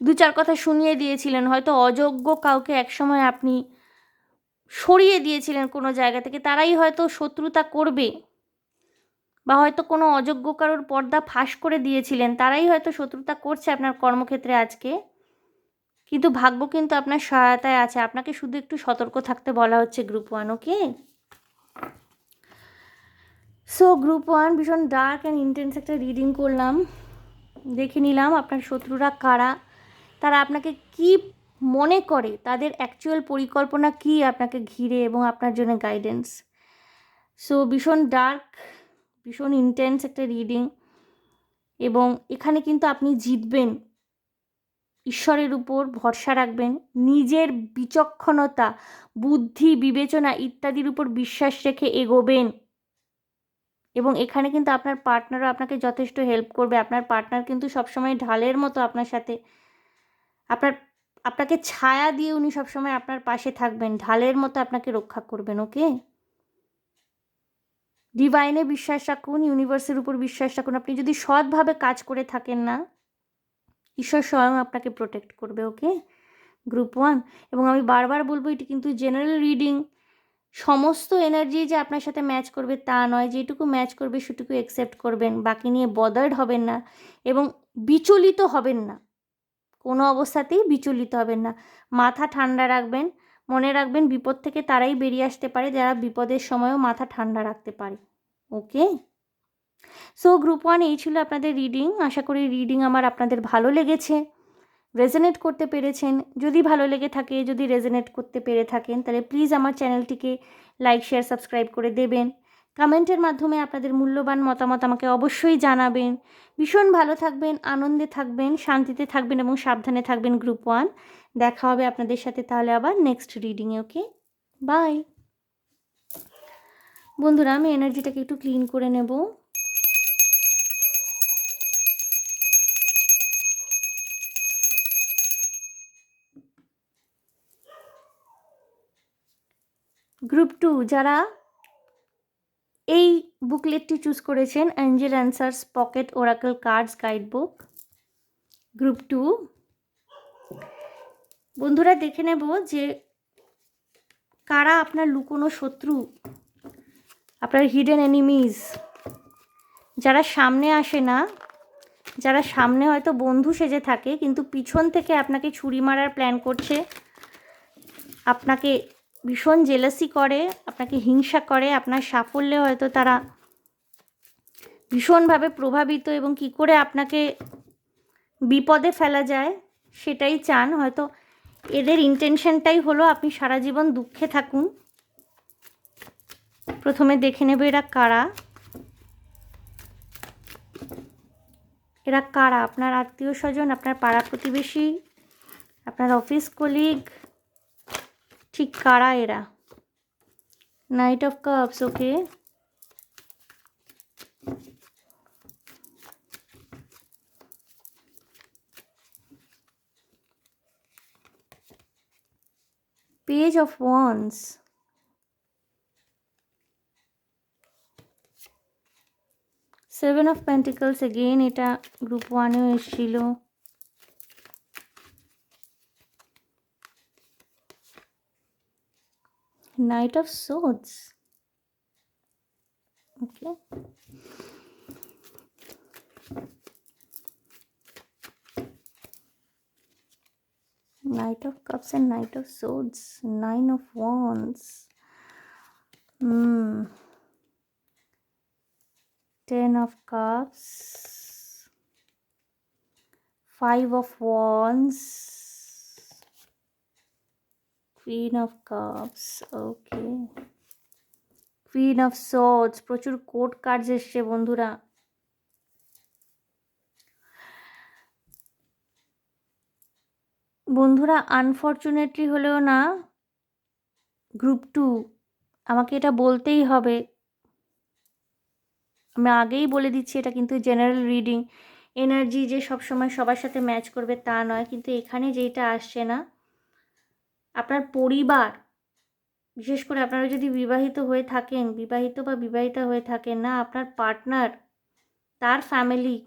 দু চার কথা শুনিয়ে দিয়েছিলেন, হয়তো অযোগ্য কাউকে একসময় আপনি সরিয়ে দিয়েছিলেন কোনো জায়গা থেকে, তারাই হয়তো শত্রুতা করবে, বা হয়তো কোনো অযোগ্য কারোর পর্দা ফাঁস করে দিয়েছিলেন, তারাই হয়তো শত্রুতা করছে আপনার কর্মক্ষেত্রে আজকে। কিন্তু ভাগ্য কিন্তু আপনার সহায়তায় আছে, আপনাকে শুধু একটু সতর্ক থাকতে বলা হচ্ছে গ্রুপ 1। ওকে, সো গ্রুপ 1 ভীষণ ডার্ক অ্যান্ড ইন্টেন্স একটা রিডিং করলাম। দেখে নিলাম আপনার শত্রুরা কারা, তারা আপনাকে কি মনে করে, তাদের অ্যাকচুয়াল পরিকল্পনা কি আপনাকে ঘিরে এবং আপনার জন্য গাইডেন্স। সো ভীষণ ডার্ক, ভীষণ ইন্টেন্স একটা রিডিং, এবং এখানে কিন্তু আপনি জিতবেন। ঈশ্বরের উপর ভরসা রাখবেন, নিজের বিচক্ষণতা, বুদ্ধি, বিবেচনা ইত্যাদির উপর বিশ্বাস রেখে এগোবেন। এবং এখানে কিন্তু আপনার পার্টনারও আপনাকে যথেষ্ট হেল্প করবে। আপনার পার্টনার কিন্তু সবসময় ঢালের মতো আপনার সাথে, আপনাকে ছায়া দিয়ে উনি সবসময় আপনার পাশে থাকবেন, ঢালের মতো আপনাকে রক্ষা করবেন। ওকে, ডিভাইনে বিশ্বাস রাখুন, ইউনিভার্সের উপর বিশ্বাস রাখুন। আপনি যদি সৎভাবে কাজ করে থাকেন না, ঈশ্বর স্বয়ং আপনাকে প্রোটেক্ট করবে। ওকে গ্রুপ 1, এবং আমি বারবার বলবো এটি কিন্তু জেনারেল রিডিং, সমস্ত এনার্জি যে আপনার সাথে ম্যাচ করবে তা নয়, যেটুকু ম্যাচ করবে সেটুকু অ্যাকসেপ্ট করবেন, বাকি নিয়ে বদার্ড হবেন না এবং বিচলিত হবেন না, কোনো অবস্থাতেই বিচলিত হবেন না। মাথা ঠান্ডা রাখবেন, মনে রাখবেন বিপদ থেকে তারাই বেরিয়ে আসতে পারে যারা বিপদের সময়ও মাথা ঠান্ডা রাখতে পারে। ওকে, সো গ্রুপ 1 এই ছিল আপনাদের রিডিং। আশা করি রিডিং আমার আপনাদের ভালো লেগেছে, রেজোনেট করতে পেরেছেন। যদি ভালো লেগে থাকে, যদি রেজোনেট করতে পেরে থাকেন, তাহলে প্লিজ আমার চ্যানেলটিকে লাইক, শেয়ার, সাবস্ক্রাইব করে দেবেন। কমেন্টের মাধ্যমে আপনাদের মূল্যবান মতামত আমাকে অবশ্যই জানাবেন। ভীষণ ভালো থাকবেন, আনন্দে থাকবেন, শান্তিতে থাকবেন এবং সাবধানে থাকবেন গ্রুপ 1। দেখা হবে আপনাদের সাথে তাহলে আবার নেক্সট রিডিংয়ে। ওকে, বাই বন্ধুরা। আমি এনার্জিটাকে একটু ক্লিন করে নেব। গ্রুপ 2 যারা এই বুকলেটটি চুজ করেছেন, Angel answers pocket oracle cards guide book, group 2 বন্ধুরা দেখে নেব যে কারা আপনার লুকোনো শত্রু, আপনার হিডেন এনিমিজ, যারা সামনে আসে না, যারা সামনে হয়তো বন্ধু সেজে থাকে কিন্তু পিছন থেকে আপনাকে ছুরি মারার প্ল্যান করছে, আপনাকে ভীষণ জেলাসি করে, আপনাকে হিংসা করে, আপনার সাফল্যে হয়তো তারা ভীষণভাবে প্রভাবিত, এবং কি করে আপনাকে বিপদে ফেলা যায় সেটাই চান। হয়তো এদের ইন্টেনশনটাই হলো আপনি সারা জীবন দুঃখে থাকুন। প্রথমে দেখে নেব এরা কারা। এরা কারা? আপনার আত্মীয় স্বজন, আপনার পাড়া প্রতিবেশী, আপনার অফিস কলিগ, ঠিক কারা এরা? Night of cups. Okay, page of wands, seven of pentacles, again এটা গ্রুপ ওয়ানেও এসেছিল। Night of swords, okay. Knight of Cups and Knight of Swords, Nine of Wands, Ten of Cups, Five of Wands, Queen of Cups, okay, Queen of Swords, প্রচুর court cards এসছে বন্ধুরা। বন্ধুরা unfortunately হলেও না, group 2 আমাকে এটা বলতেই হবে, আমি আগেই বলে দিচ্ছি, এটা কিন্তু জেনারেল রিডিং, এনার্জি যে সবসময় সবার সাথে ম্যাচ করবে তা নয়, কিন্তু এখানে যেটা আসছে না, আপনার পরিবার, বিশেষ করে আপনারা যদি বিবাহিত হয়ে থাকেন, বিবাহিত বা বিবাহিতা হয়ে থাকেন না, আপনার পার্টনার, তার ফ্যামিলি,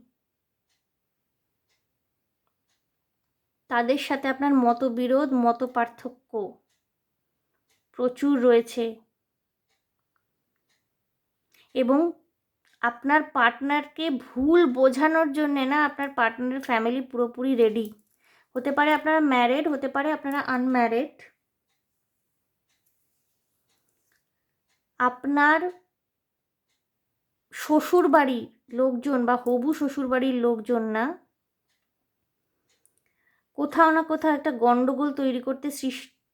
তাদের সাথে আপনার মতবিরোধ, মত পার্থক্য প্রচুর রয়েছে, এবং আপনার পার্টনারকে ভুল বোঝানোর জন্যে না আপনার পার্টনারের ফ্যামিলি পুরোপুরি রেডি। হতে পারে আপনারা ম্যারিড, হতে পারে আপনারা আনম্যারিড। আপনার শ্বশুরবাড়ির লোকজন বা হবু শ্বশুরবাড়ির লোকজন না কোথাও না কোথাও একটা গন্ডগোল তৈরি করতে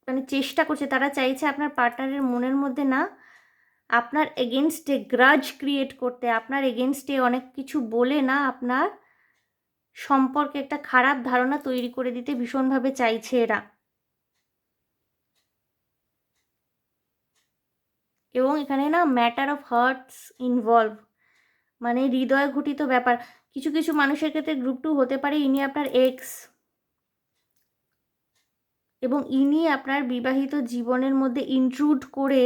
মানে চেষ্টা করছে। তারা চাইছে আপনার পার্টনারের মনের মধ্যে না আপনার এগেনস্টে গ্রাজ ক্রিয়েট করতে, আপনার এগেনস্টে অনেক কিছু বলে না আপনার সম্পর্কে একটা খারাপ ধারণা তৈরি করে দিতে ভীষণভাবে চাইছে এরা। এবং এখানে না ম্যাটার অফ হার্টস ইনভলভ, মানে হৃদয় ঘটিত ব্যাপার। কিছু কিছু মানুষের ক্ষেত্রে গ্রুপ 2 হতে পারে ইনি আপনার এক্স, এবং ইনি আপনার বিবাহিত জীবনের মধ্যে ইন্ট্রুড করে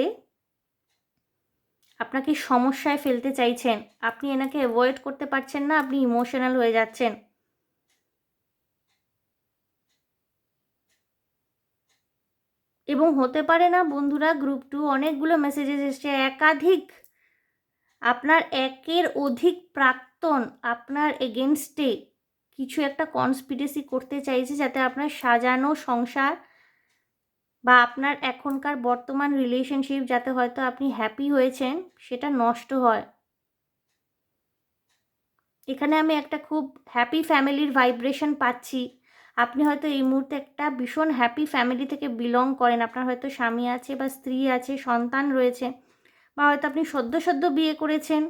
আপনাকে সমস্যায় ফেলতে চাইছেন। আপনি এনাকে অ্যাভয়েড করতে পারছেন না, আপনি ইমোশনাল হয়ে যাচ্ছেন। এবং হতে পারে না বন্ধুরা, গ্রুপ 2 অনেকগুলো মেসেজেস এসছে, একাধিক আপনার একের অধিক প্রাক্তন আপনার এগেনস্টে কিছু একটা কনস্পিরেসি করতে চাইছে, যাতে আপনার সাজানো সংসার বা আপনার এখনকার বর্তমান রিলেশনশিপ, যাতে হয়তো আপনি হ্যাপি হয়েছেন, সেটা নষ্ট হয়। এখানে আমি একটা খুব হ্যাপি ফ্যামিলির ভাইব্রেশন পাচ্ছি। আপনি হয়তো এই মুহূর্তে একটা ভীষণ হ্যাপি ফ্যামিলি থেকে বিলং করেন, আপনার হয়তো স্বামী আছে বা স্ত্রী আছে, সন্তান রয়েছে, বা হয়তো আপনি সদ্য সদ্য বিয়ে করেছেন,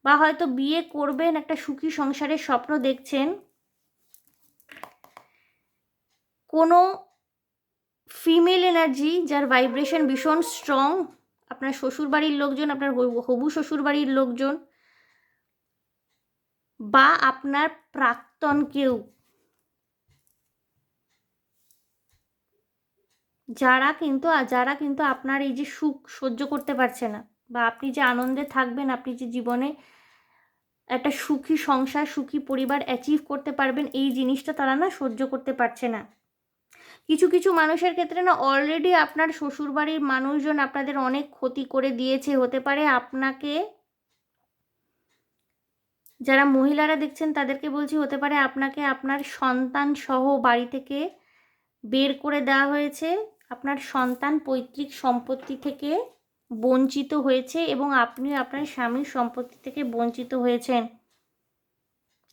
বা হয়তো বিয়ে করবেন, একটা সুখী সংসারের স্বপ্ন দেখছেন। কোনো ফিমেল এনার্জি যার ভাইব্রেশন ভীষণ স্ট্রং, আপনার শ্বশুরবাড়ির লোকজন, আপনার হবু শ্বশুরবাড়ির লোকজন, বা আপনার প্রাক্তন কেউ, যারা কিন্তু আপনার এই যে সুখ সহ্য করতে পারছে না, বা আপনি যে আনন্দে থাকবেন, আপনি যে জীবনে একটা সুখী সংসার, সুখী পরিবার অ্যাচিভ করতে পারবেন, এই জিনিসটা তারা না সহ্য করতে পারছে না। কিছু কিছু মানুষের ক্ষেত্রে না অলরেডি আপনার শ্বশুরবাড়ির মানুষজন আপনাদের অনেক ক্ষতি করে দিয়েছে। হতে পারে আপনাকে, যারা মহিলারা দেখছেন তাদেরকে বলছি, হতে পারে আপনাকে আপনার সন্তান সহ বাড়ি থেকে বের করে দেওয়া হয়েছে, আপনার সন্তান পৈতৃক সম্পত্তি থেকে বঞ্চিত হয়েছে, এবং আপনি আপনার স্বামীর সম্পত্তি থেকে বঞ্চিত হয়েছেন।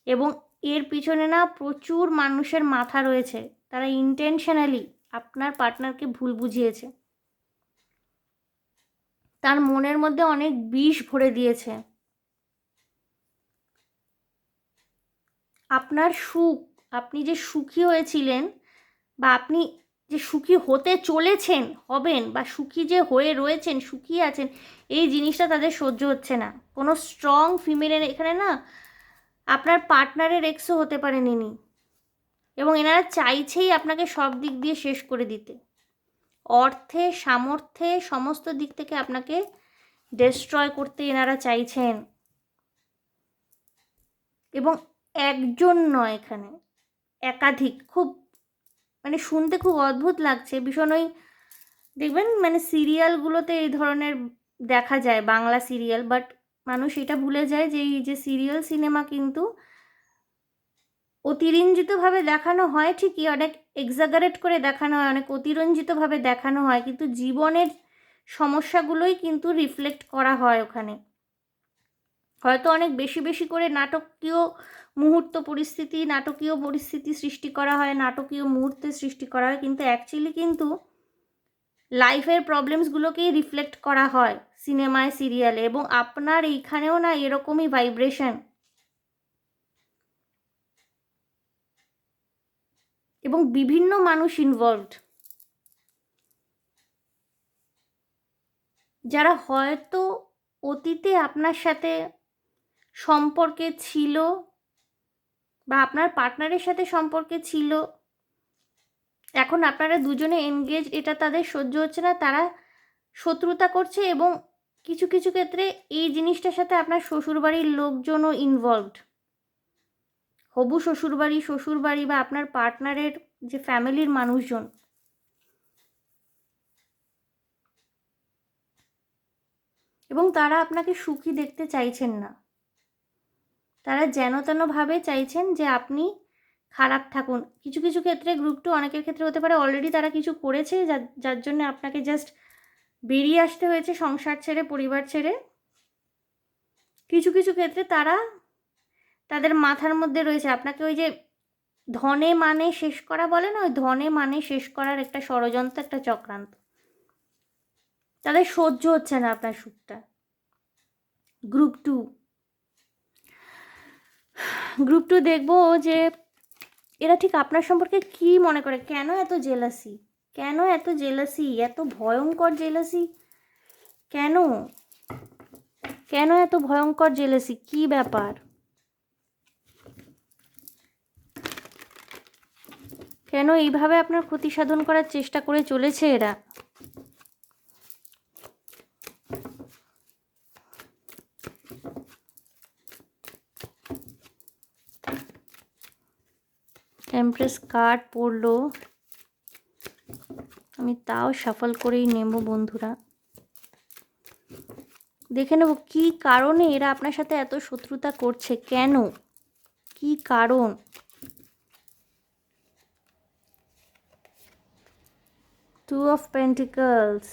এবং এর পিছনে না প্রচুর মানুষের মাথা রয়েছে, তারা ইন্টেনশনালি আপনার পার্টনারকে ভুল বুঝিয়েছে, তার মনের মধ্যে অনেক বিষ ভরে দিয়েছে। আপনার সুখ, আপনি যে সুখী হয়েছিলেন, বা আপনি যে সুখী হতে চলেছেন, হবেন, বা সুখী যে হয়ে রয়েছেন, সুখী আছেন, এই জিনিসটা তাদের সহ্য হচ্ছে না। কোনো স্ট্রং ফিমেলের এখানে না আপনার পার্টনারের এক্সও হতে পারেন ইনি, এবং এনারা চাইছেই আপনাকে সব দিক দিয়ে শেষ করে দিতে। অর্থে, সামর্থ্যে, সমস্ত দিক থেকে আপনাকে ডেস্ট্রয় করতে এনারা চাইছেন। এবং একজন নয়, এখানে একাধিক। খুব মানে শুনতে খুব অদ্ভুত লাগছে ভীষণ। ওই দেখবেন মানে সিরিয়ালগুলোতে এই ধরনের দেখা যায়, বাংলা সিরিয়াল, বাট মানুষ এটা ভুলে যায় যে এই যে সিরিয়াল সিনেমা কিন্তু অতিরঞ্জিতভাবে দেখানো হয় ঠিকই, অনেক এক্সাগারেট করে দেখানো হয়, অনেক অতিরঞ্জিতভাবে দেখানো হয়, কিন্তু জীবনের সমস্যাগুলোই কিন্তু রিফ্লেক্ট করা হয় ওখানে। হয়তো অনেক বেশি বেশি করে নাটকীয় পরিস্থিতি সৃষ্টি করা হয়, নাটকীয় মুহূর্তে সৃষ্টি করা হয়, কিন্তু অ্যাকচুয়ালি কিন্তু লাইফের প্রবলেমসগুলোকেই রিফ্লেক্ট করা হয় সিনেমায়, সিরিয়ালে। এবং আপনার এইখানেও না এরকমই ভাইব্রেশন। এবং বিভিন্ন মানুষ ইনভলভড, যারা হয়তো অতীতে আপনার সাথে সম্পর্কে ছিল বা আপনার পার্টনারের সাথে সম্পর্কে ছিল, এখন আপনারা দুজনে এনগেজ, এটা তাদের সহ্য হচ্ছে না, তারা শত্রুতা করছে। এবং কিছু কিছু ক্ষেত্রে এই জিনিসটার সাথে আপনার শ্বশুরবাড়ির লোকজনও ইনভলভড, হবু শ্বশুরবাড়ি বা আপনার পার্টনারের যে ফ্যামিলির মানুষজন। এবং তারা আপনাকে সুখী দেখতে চাইছেন না, তারা যেন তেনভাবে চাইছেন যে আপনি খারাপ থাকুন। কিছু কিছু ক্ষেত্রে গ্রুপ টু, অনেকের ক্ষেত্রে হতে পারে অলরেডি তারা কিছু করেছে যার জন্য আপনাকে জাস্ট বেরিয়ে আসতে হয়েছে সংসার ছেড়ে, পরিবার ছেড়ে। কিছু কিছু ক্ষেত্রে তারা তাদের মাথার মধ্যে রয়েছে আপনাকে ওই যে ধনে মানে শেষ করা বলে না, ওই ধনে মানে শেষ করার একটা ষড়যন্ত্র, একটা চক্রান্ত। তাদের সহ্য হচ্ছে না আপনার সুখটা। গ্রুপ টু দেখবো যে এরা ঠিক আপনার সম্পর্কে কি মনে করে, কেন এত জেলাসি, এত ভয়ঙ্কর জেলাসি, কেন এত ভয়ঙ্কর জেলাসি, কি ব্যাপার, কেন এইভাবে আপনার ক্ষতি সাধন করার চেষ্টা করে চলেছে এরা। এমপ্রেস কার্ড পড়লো, আমি তাও শাফল করেই নেব বন্ধুরা। দেখে নেব কি কারণে এরা আপনার সাথে এত শত্রুতা করছে, কেন, কি কারণ। Two of pentacles,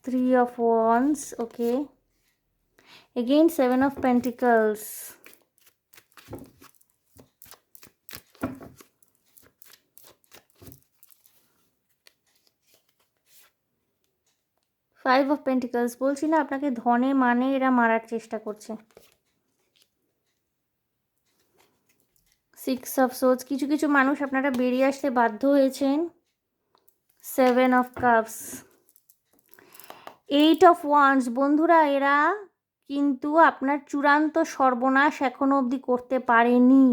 three of wands, okay, again seven of pentacles, five of pentacles. বলছি না আপনাকে ধনে মানে এরা মারার চেষ্টা করছে। সিক্স অফ সোর্ডস, কিছু কিছু মানুষ আপনারা বেরিয়ে আসতে বাধ্য হয়েছেন। Seven of cups, eight of wands. বন্ধুরা এরা কিন্তু আপনার চূড়ান্ত সর্বনাশ এখনো অবধি করতে পারেনি।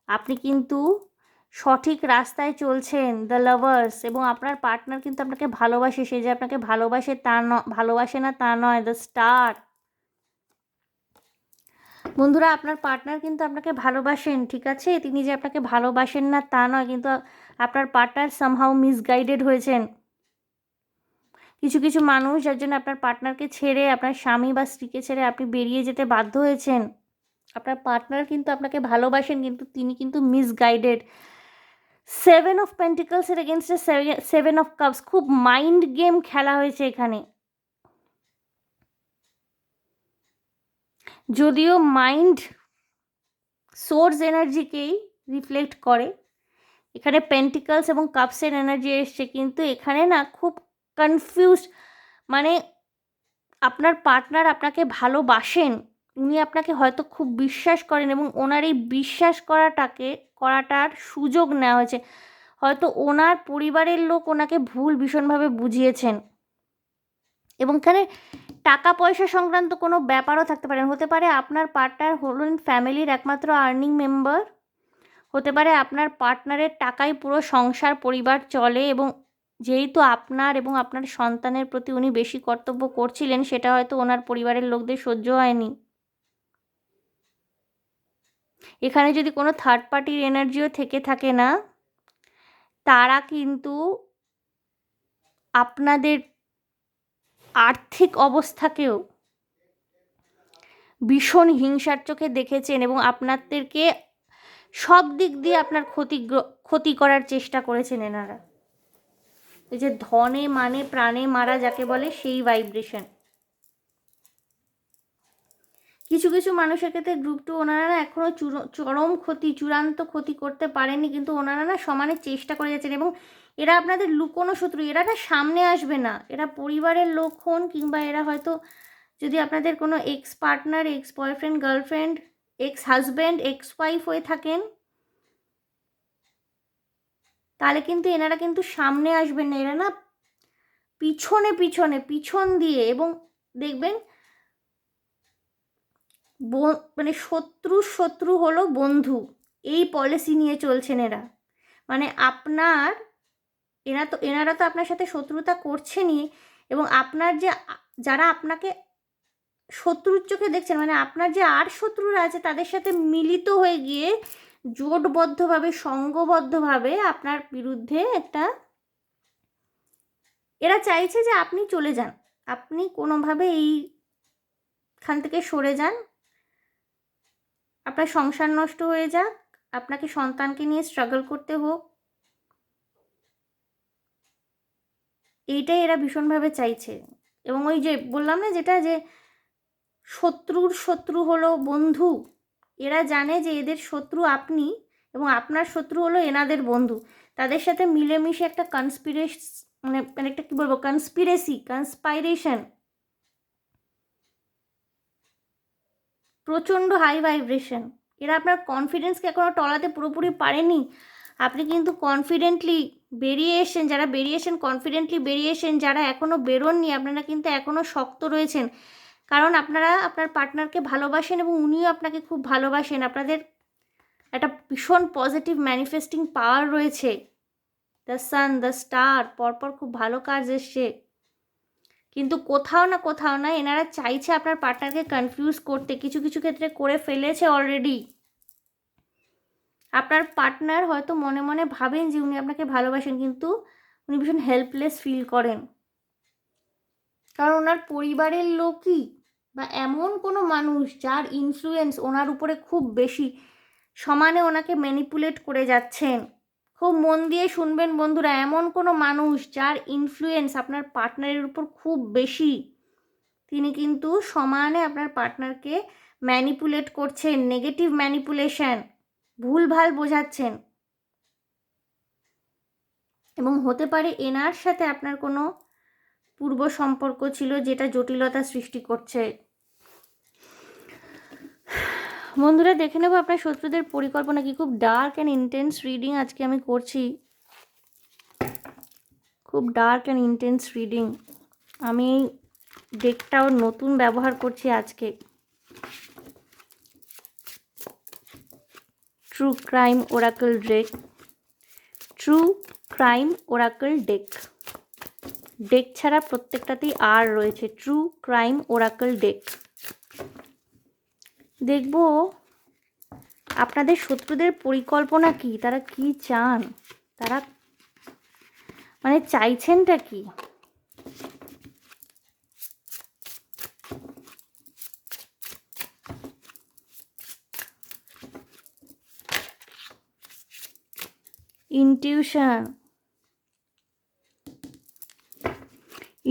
আপনি কিন্তু সঠিক রাস্তায় চলছেন, দ্য লাভার্স। এবং আপনার পার্টনার কিন্তু আপনাকে ভালোবাসে, সে যে আপনাকে ভালোবাসে না তা নয়, দ্য স্টার। বন্ধুরা আপনার পার্টনার কিন্তু আপনাকে ভালোবাসেন, ঠিক আছে, তিনি যে আপনাকে ভালোবাসেন না তা নয়, কিন্তু আপনার পার্টনার সামহাউ মিসগাইডেড হয়েছেন। কিছু কিছু মানুষ যার জন্য আপনার পার্টনারকে ছেড়ে, আপনার স্বামী বা স্ত্রীকে ছেড়ে আপনি বেরিয়ে যেতে বাধ্য হয়েছেন। আপনার পার্টনার কিন্তু আপনাকে ভালোবাসেন, কিন্তু তিনি কিন্তু মিসগাইডেড। সেভেন অফ পেন্টিকলসের এগেনস্টে সেভেন অফ কাপস, খুব মাইন্ড গেম খেলা হয়েছে এখানে। যদিও মাইন্ড সোর্স এনার্জিকেই রিফ্লেক্ট করে, এখানে পেন্টিকলস এবং কাপসের এনার্জি এসছে, কিন্তু এখানে না খুব কনফিউজড। মানে আপনার পার্টনার আপনাকে ভালোবাসেন, উনি আপনাকে হয়তো খুব বিশ্বাস করেন, এবং ওনার এই বিশ্বাস করাটার সুযোগ নেওয়া হয়েছে। হয়তো ওনার পরিবারের লোক ওনাকে ভুল ভীষণভাবে বুঝিয়েছেন। এবং এখানে টাকা পয়সা সংক্রান্ত কোনো ব্যাপারও থাকতে পারে, হতে পারে আপনার পার্টনার হলেন ফ্যামিলির একমাত্র আর্নিং মেম্বার, হতে পারে আপনার পার্টনারের টাকায় পুরো সংসার পরিবার চলে, এবং যেহেতু আপনার এবং আপনার সন্তানের প্রতি উনি বেশি কর্তব্য করছিলেন, সেটা হয়তো ওনার পরিবারের লোকদের সহ্য হয়নি। এখানে যদি কোনো থার্ড পার্টির এনার্জিও থেকে থাকে না, তারা কিন্তু আপনাদের আর্থিক অবস্থাকেও ভীষণ হিংসার চোখে দেখেছেন এবং আপনাদেরকে সব দিক দিয়ে আপনার ক্ষতি করার চেষ্টা করেছেন এনারা। এই যে ধনে মানে প্রাণে মারা যাকে বলে, সেই ভাইব্রেশন। কিছু কিছু মানুষের ক্ষেত্রে গ্রুপ টু ওনারা না এখনও চরম ক্ষতি, চূড়ান্ত ক্ষতি করতে পারেনি, কিন্তু ওনারা না সমানে চেষ্টা করে যাচ্ছেন। এবং এরা আপনাদের লুকোনো শত্রু, এরা না সামনে আসবে না। এরা পরিবারের লোক হন, কিংবা এরা হয়তো যদি আপনাদের কোনো x partner, ex boyfriend, girlfriend, ex husband, ex wife হয়ে থাকেন, তাহলে কিন্তু এনারা কিন্তু সামনে আসবেন না। এরা না পিছন দিয়ে, এবং দেখবেন মানে শত্রু হলো বন্ধু, এই পলিসি নিয়ে চলছেন এরা। মানে এনারা তো আপনার সাথে শত্রুতা করছেনই, এবং আপনার যারা আপনাকে শত্রুর চোখে দেখছেন, মানে আপনার যে আর শত্রুরা আছে, তাদের সাথে মিলিত হয়ে গিয়ে জোটবদ্ধভাবে, সঙ্ঘবদ্ধভাবে আপনার বিরুদ্ধে এরা চাইছে যে আপনি চলে যান, আপনি কোনোভাবে এইখান থেকে সরে যান, আপনার সংসার নষ্ট হয়ে যাক, আপনাকে সন্তানকে নিয়ে স্ট্রাগল করতে হোক, এইটাই এরা ভীষণভাবে চাইছে। এবং ওই যে বললাম না, যেটা যে শত্রু হলো বন্ধু, এরা জানে যে এদের শত্রু আপনি, এবং আপনার শত্রু হলো এনাদের বন্ধু। তাদের সাথে মিলেমিশে একটা মানে একটা কী বলবো, কনস্পাইরেশন, প্রচণ্ড হাই ভাইব্রেশন। এরা আপনার কনফিডেন্সকে এখনও টলাতে পুরোপুরি পারেনি। আপনি কিন্তু কনফিডেন্টলি বেরিয়ে এসেছেন, যারা বেরিয়েছেন কনফিডেন্টলি বেরিয়েছেন, যারা এখনও বেরোননি আপনারা কিন্তু এখনও শক্ত রয়েছেন, কারণ আপনারা আপনার পার্টনারকে ভালোবাসেন এবং উনিও আপনাকে খুব ভালোবাসেন। আপনাদের একটা ভীষণ পজিটিভ ম্যানিফেস্টিং পাওয়ার রয়েছে। দ্য সান, দ্য স্টার, পরপর খুব ভালো কাজ এসছে, কিন্তু কোথাও না এনারা চাইছে আপনার পার্টনারকে কনফিউজ করতে। কিছু কিছু ক্ষেত্রে করে ফেলেছে অলরেডি। আপনার পার্টনার হয়তো মনে মনে ভাবেন যে উনি আপনাকে ভালোবাসেন, কিন্তু উনি ভীষণ হেল্পলেস ফিল করেন, কারণ ওনার পরিবারের লোকই বা এমন কোনো মানুষ যার ইনফ্লুয়েন্স ওনার উপরে খুব বেশি, সমানে ওনাকে ম্যানিপুলেট করে যাচ্ছেন। খুব মন দিয়ে শুনবেন বন্ধুরা, এমন কোনো মানুষ যার ইনফ্লুয়েন্স আপনার পার্টনারের উপর খুব বেশি, তিনি কিন্তু সমানে আপনার পার্টনারকে ম্যানিপুলেট করছেন, নেগেটিভ ম্যানিপুলেশন, ভুলভাল বোঝাচ্ছেন। এবং হতে পারে এনার সাথে আপনার কোনো পূর্ব সম্পর্ক ছিল, যেটা জটিলতা সৃষ্টি করছে। বন্ধুরা, দেখে নেব আপনার শত্রুদের পরিকল্পনা কি। খুব ডার্ক অ্যান্ড ইন্টেন্স রিডিং আজকে আমি করছি, খুব ডার্ক অ্যান্ড ইন্টেন্স রিডিং। আমি ডেকটাও নতুন ব্যবহার করছি আজকে, true crime oracle deck, true crime oracle deck. Deck ছাড়া প্রত্যেকটাতেই আর রয়েছে, ট্রু ক্রাইম ওরাকল ডেক। দেখব আপনাদের শত্রুদের পরিকল্পনা কি, তারা কি চান, তারা মানে চাইছেনটা কি।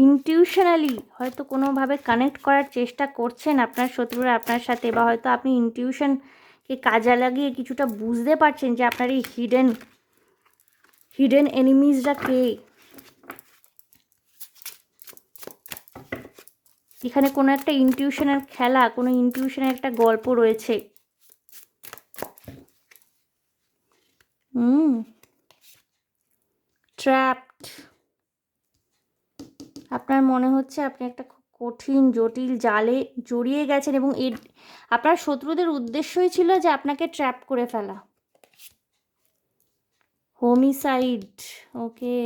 ইনটিউশনালি হয়তো কোনোভাবে কানেক্ট করার চেষ্টা করছেন আপনার শত্রুরা আপনার সাথে, বা হয়তো আপনি ইনটিউশনকে কাজে লাগিয়ে কিছুটা বুঝতে পারছেন যে আপনার এই হিডেন এনিমিজরা কে। এখানে কোনো একটা ইনটিউশনের খেলা, কোনো ইনটিউশনের একটা গল্প রয়েছে। ট্র্যাপড। আপনার মনে হচ্ছে আপনি একটা খুব কঠিন জটিল জালে জড়িয়ে গেছেন, এবং আপনার শত্রুদের উদ্দেশ্যই ছিল যে আপনাকে ট্র্যাপ করে ফেলা। হোমিসাইড, ওকে,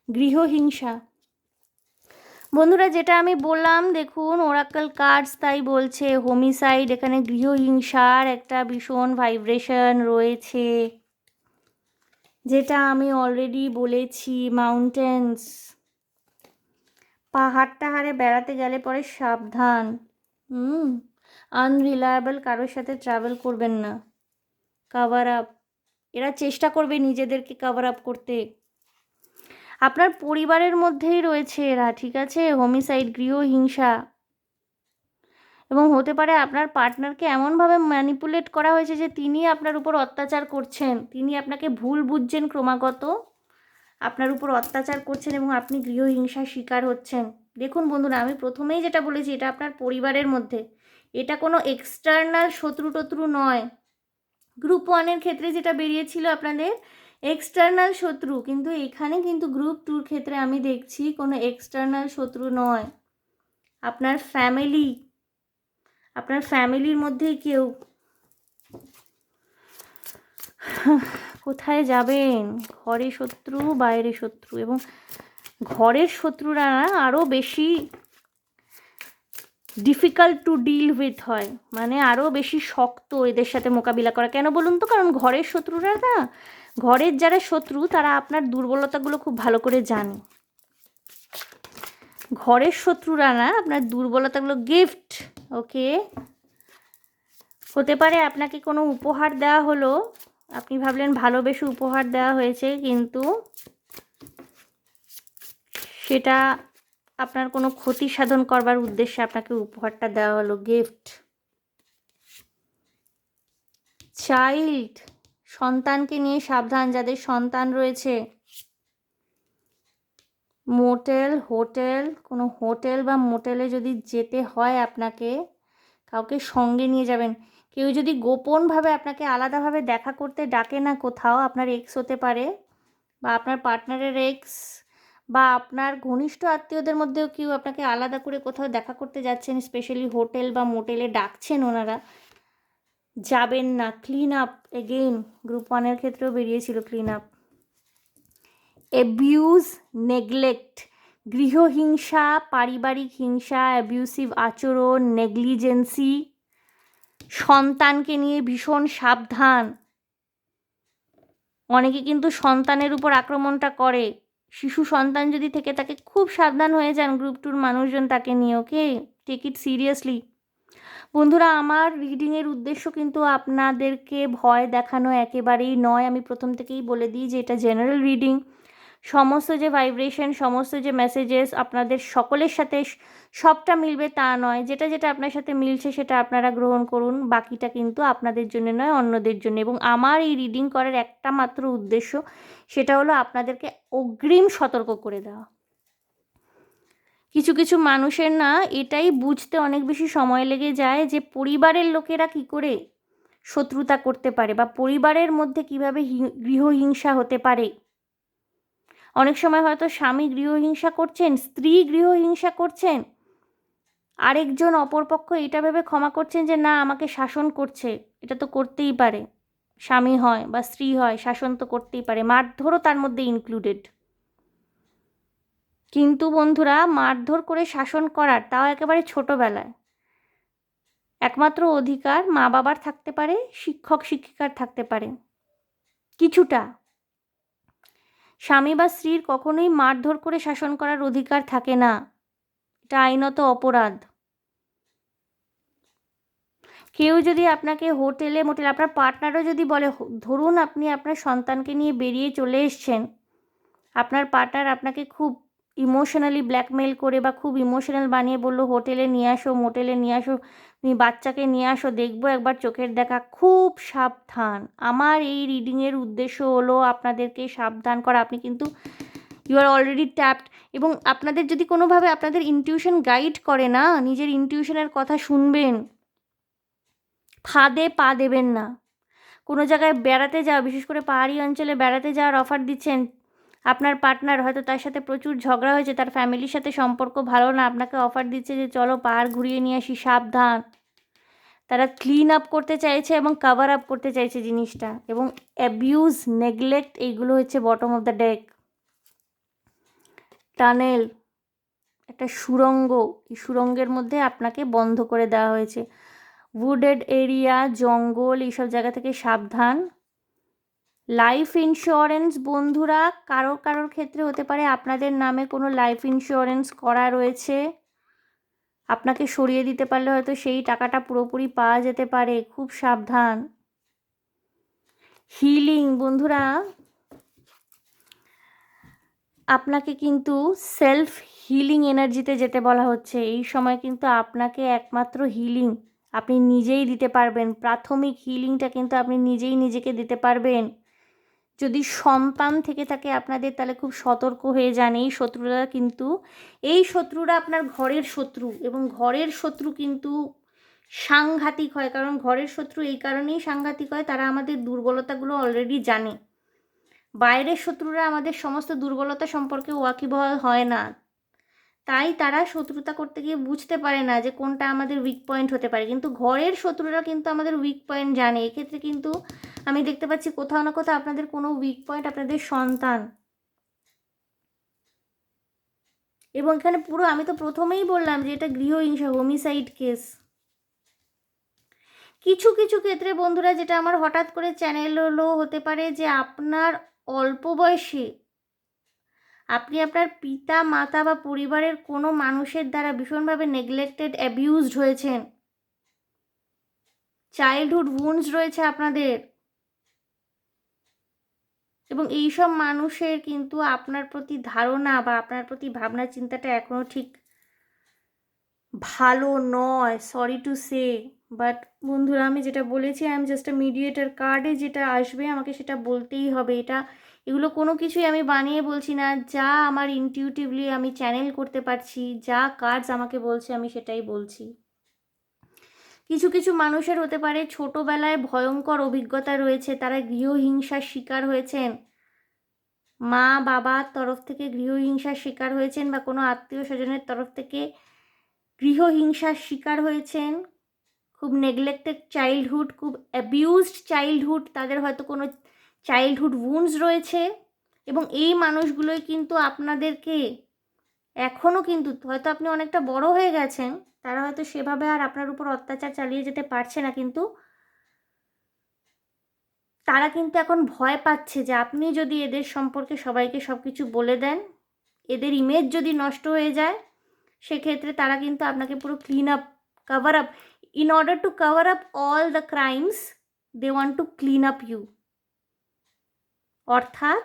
গৃহহিংসা। বন্ধুরা যেটা আমি বললাম, দেখুন ওরাকল কার্ডস তাই বলছে, হোমিসাইড, এখানে গৃহহিংসার একটা ভীষণ ভাইব্রেশন রয়েছে, যেটা আমি অলরেডি বলেছি। মাউন্টেন্স, পাহাড় টাহাড়ে বেড়াতে গেলে পরে সাবধান। আনরিলায়েবল কারোর সাথে ট্রাভেল করবেন না। কভার আপ, এরা চেষ্টা করবে নিজেদেরকে কভার আপ করতে। আপনার পরিবারের মধ্যেই রয়েছে এরা, ঠিক আছে? হোমিসাইড, গৃহহিংসা। এবং হতে পারে আপনার পার্টনারকে এমনভাবে ম্যানিপুলেট করা হয়েছে যে তিনি আপনার উপর অত্যাচার করছেন, তিনি আপনাকে ভুল বুঝছেন, ক্রমাগত আপনার উপর অত্যাচার করছেন এবং আপনি গৃহহিংসার শিকার হচ্ছেন। দেখুন বন্ধুরা, আমি প্রথমেই যেটা বলেছি, এটা আপনার পরিবারের মধ্যে, এটা কোনো এক্সটার্নাল শত্রু টত্রু নয়। গ্রুপ 1-এর ক্ষেত্রে যেটা বেরিয়েছিল আপনাদের এক্সটার্নাল শত্রু, কিন্তু এখানে কিন্তু গ্রুপ 2-র ক্ষেত্রে আমি দেখছি কোনো এক্সটার্নাল শত্রু নয়, আপনার ফ্যামিলি, আপনার ফ্যামিলির মধ্যেই কেউ। কোথায় যাবেন? ঘরে শত্রু, বাইরে শত্রু, এবং ঘরের শত্রুরা আরও বেশি ডিফিকাল্ট টু ডিল উইথ হয়, মানে আরও বেশি শক্ত এদের সাথে মোকাবিলা করা। কেন বলুন তো? কারণ ঘরের শত্রুরা না, ঘরের যারা শত্রু তারা আপনার দুর্বলতাগুলো খুব ভালো করে জানে। ঘরের শত্রুরা না আপনার দুর্বলতাগুলো গিফট, ওকে। হতে পারে আপনাকে কোনো উপহার দেওয়া হলো, আপনি ভাবলেন ভালোবেসে উপহার দেওয়া হয়েছে, কিন্তু সেটা আপনার কোনো ক্ষতি সাধন করবার উদ্দেশ্যে আপনাকে উপহারটা দেওয়া হলো, গিফট। চাইল্ড, সন্তানকে নিয়ে সাবধান যাদের সন্তান রয়েছে। মোটেল, হোটেল, কোনো হোটেল বা মোটেলে যদি যেতে হয় আপনাকে, কাউকে সঙ্গে নিয়ে যাবেন। কেউ যদি গোপনভাবে আপনাকে আলাদাভাবে দেখা করতে ডাকে না কোথাও, আপনার এক্স হতে পারে বা আপনার পার্টনারের এক্স, বা আপনার ঘনিষ্ঠ আত্মীয়দের মধ্যেও কেউ আপনাকে আলাদা করে কোথাও দেখা করতে যাচ্ছেন, স্পেশালি হোটেল বা মোটেলে ডাকছেন ওনারা, যাবেন না। ক্লিন আপ, এগেইন গ্রুপ 1-এর ক্ষেত্রেও বেরিয়েছিল ক্লিন আপ। অ্যাবিউজ, নেগলেক্ট, গৃহহিংসা, পারিবারিক হিংসা, অ্যাবিউসিভ আচরণ, নেগলিজেন্সি, সন্তানকে নিয়ে ভীষণ সাবধান। অনেকে কিন্তু সন্তানের উপর আক্রমণটা করে, শিশু সন্তান যদি থেকে তাকে খুব সাবধান হয়ে যান গ্রুপ 2-র মানুষজন তাকে নিয়ে, ওকে, টেক ইট সিরিয়াসলি। বন্ধুরা, আমার রিডিংয়ের উদ্দেশ্য কিন্তু আপনাদেরকে ভয় দেখানো একেবারেই নয়। আমি প্রথম থেকেই বলে দিই যে এটা জেনারেল রিডিং। সমস্ত যে ভাইব্রেশন, সমস্ত যে মেসেজেস আপনাদের সকলের সাথে সবটা মিলবে তা নয়। যেটা যেটা আপনার সাথে মিলছে সেটা আপনারা গ্রহণ করুন, বাকিটা কিন্তু আপনাদের জন্য নয়, অন্যদের জন্য। এবং আমার এই রিডিং করার একটা মাত্র উদ্দেশ্য, সেটা হলো আপনাদেরকে অগ্রিম সতর্ক করে দেওয়া। কিছু কিছু মানুষের না এটাই বুঝতে অনেক বেশি সময় লেগে যায় যে পরিবারের লোকেরা কি করে শত্রুতা করতে পারে, বা পরিবারের মধ্যে কিভাবে গৃহহিংসা হতে পারে। অনেক সময় হয়তো স্বামী গৃহহিংসা করছেন, স্ত্রী গৃহহিংসা করছেন, আরেকজন অপরপক্ষ এটা ভেবে ক্ষমা করছেন যে না আমাকে শাসন করছে, এটা তো করতেই পারে, স্বামী হয় বা স্ত্রী হয়, শাসন তো করতেই পারে, মারধরও তার মধ্যে ইনক্লুডেড। কিন্তু বন্ধুরা, মারধর করে শাসন করার, তাও একেবারে ছোটোবেলায়, একমাত্র অধিকার মা বাবার থাকতে পারে, শিক্ষক শিক্ষিকার থাকতে পারে কিছুটা। স্বামী বা স্ত্রীর কখনোই মারধর করে শাসন করার অধিকার থাকে না, এটা আইনত অপরাধ। কেউ যদি আপনাকে হোটেলে মোটেলে, আপনার পার্টনারও যদি বলে, ধরুন আপনি আপনার সন্তানকে নিয়ে বেরিয়ে চলে এসছেন, আপনার পার্টনার আপনাকে খুব ইমোশনালি ব্ল্যাকমেল করে বা খুব ইমোশনাল বানিয়ে বললো হোটেলে নিয়ে আসো, মোটেলে নিয়ে আসো, তুমি বাচ্চাকে নিয়ে আসো, দেখবো একবার চোখের দেখা, খুব সাবধান। আমার এই রিডিংয়ের উদ্দেশ্য হলো আপনাদেরকে সাবধান করা। আপনি কিন্তু ইউ আর অলরেডি ট্যাপড, এবং আপনাদের যদি কোনোভাবে আপনাদের ইনটিউশন গাইড করে না, নিজের ইনটিউশনের কথা শুনবেন, ফাঁদে পা দেবেন না। কোনো জায়গায় বেড়াতে যাওয়া, বিশেষ করে পাহাড়ি অঞ্চলে বেড়াতে যাওয়ার অফার দিচ্ছেন, আপনার পার্টনার হয়তো তার সাথে প্রচুর ঝগড়া হয়েছে, তার ফ্যামিলির সাথে সম্পর্ক ভালো না, আপনাকে অফার দিচ্ছে যে চলো পাহাড় ঘুরিয়ে নিয়ে আসি, সাবধান। তারা ক্লিন আপ করতে চাইছে এবং কভার আপ করতে চাইছে জিনিসটা, এবং অ্যাবিউজ, নেগলেক্ট, এইগুলো হচ্ছে bottom of the deck. Tunnel, একটা সুড়ঙ্গ, এই সুড়ঙ্গের মধ্যে আপনাকে বন্ধ করে দেওয়া হয়েছে। উডেড এরিয়া, জঙ্গল, এইসব জায়গা থেকে সাবধান। লাইফ ইন্স্যুরেন্স বন্ধুরা, কারোর ক্ষেত্রে হতে পারে আপনাদের নামে কোনো লাইফ ইন্স্যুরেন্স করা রয়েছে, আপনাকে সরিয়ে দিতে পারলে হয়তো সেই টাকাটা পুরোপুরি পাওয়া যেতে পারে, খুব সাবধান। হিলিং বন্ধুরা, আপনাকে কিন্তু সেলফ হিলিং এনার্জিতে যেতে বলা হচ্ছে। এই সময় কিন্তু আপনাকে একমাত্র হিলিং আপনি নিজেই দিতে পারবেন। প্রাথমিক হিলিংটা কিন্তু আপনি নিজেই নিজেকে দিতে পারবেন। যদি সন্তান থেকে থাকে আপনাদের, তাহলে খুব সতর্ক হয়ে যান। এই শত্রুরা আপনার ঘরের শত্রু, এবং ঘরের শত্রু কিন্তু সাংঘাতিক হয়। কারণ ঘরের শত্রু এই কারণেই সাংঘাতিক হয়, তারা আমাদের দুর্বলতাগুলো অলরেডি জানে। বাইরের শত্রুরা আমাদের সমস্ত দুর্বলতা সম্পর্কে ওয়াকিবহাল হয় না, তাই তারা শত্রুতা করতে গিয়ে বুঝতে পারে না যে কোনটা আমাদের উইক পয়েন্ট হতে পারে। কিন্তু ঘরের শত্রুরা কিন্তু আমাদের উইক পয়েন্ট জানে। এক্ষেত্রে কিন্তু আমি দেখতে পাচ্ছি কোথাও না কোথাও আপনাদের কোনো উইক পয়েন্ট আপনাদের সন্তান। এবং এখানে পুরো, আমি তো প্রথমেই বললাম যে এটা গৃহহিংসা, হোমিসাইড কেস। কিছু কিছু ক্ষেত্রে বন্ধুরা, যেটা আমার হঠাৎ করে চ্যানেল হলো, হতে পারে যে আপনার অল্প বয়সে আপনি আপনার পিতা মাতা বা পরিবারের কোনো মানুষের দ্বারা ভীষণভাবে নেগলেক্টেড, অ্যাবিউজড হয়েছেন। চাইল্ডহুড উন্ডস রয়েছে আপনাদের, এবং এইসব মানুষের কিন্তু আপনার প্রতি ধারণা বা আপনার প্রতি ভাবনা চিন্তাটা এখনও ঠিক ভালো নয়, সরি টু সে। বাট বন্ধুরা, আমি যেটা বলেছি, I am just a mediator. কার্ডে যেটা আসবে আমাকে সেটা বলতেই হবে। এগুলো কোনো কিছুই আমি বানিয়ে বলছি না, যা আমার ইনটিউটিভলি আমি চ্যানেল করতে পারছি, যা কার্ডস আমাকে বলছে আমি সেটাই বলছি। কিছু কিছু মানুষের হতে পারে ছোটোবেলায় ভয়ঙ্কর অভিজ্ঞতা রয়েছে, তারা গৃহহিংসার শিকার হয়েছেন, মা বাবার তরফ থেকে গৃহহিংসার শিকার হয়েছেন, বা কোনো আত্মীয় স্বজনের তরফ থেকে গৃহহিংসার শিকার হয়েছেন। খুব নেগলেক্টেড চাইল্ডহুড, খুব অ্যাবিউজড চাইল্ডহুড, তাদের হয়তো কোনো চাইল্ডহুড উন্ডস রয়েছে, এবং এই মানুষগুলোই কিন্তু আপনাদেরকে এখনও কিন্তু, হয়তো আপনি অনেকটা বড় হয়ে গেছেন, তারা হয়তো সেভাবে আর আপনার উপর অত্যাচার চালিয়ে যেতে পারছে না, কিন্তু তারা কিন্তু এখন ভয় পাচ্ছে যে আপনি যদি এদের সম্পর্কে সবাইকে সব কিছু বলে দেন, এদের ইমেজ যদি নষ্ট হয়ে যায়, সেক্ষেত্রে তারা কিন্তু আপনাকে পুরো clean up, cover up, in order to cover up all the crimes, they want to clean up you. অর্থাৎ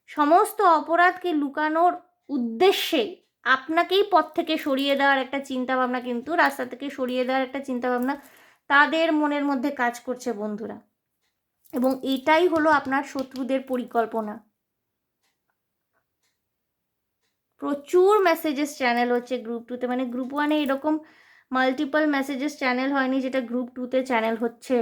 সমস্ত অপরাধকে লুকানোর উদ্দেশ্যে আপনাকেই পথ থেকে সরিয়ে দেওয়ার একটা চিন্তাভাবনা, কিন্তু রাস্তা থেকে সরিয়ে দেওয়ার একটা চিন্তাভাবনা তাদের মনের মধ্যে কাজ করছে বন্ধুরা। এবং এটাই হলো আপনার শত্রুদের পরিকল্পনা। প্রচুর মেসেজেস চ্যানেল হচ্ছে গ্রুপ 2-তে, মানে গ্রুপ 1-এ এরকম মাল্টিপল মেসেজেস চ্যানেল হয়নি যেটা গ্রুপ 2-তে চ্যানেল হচ্ছে।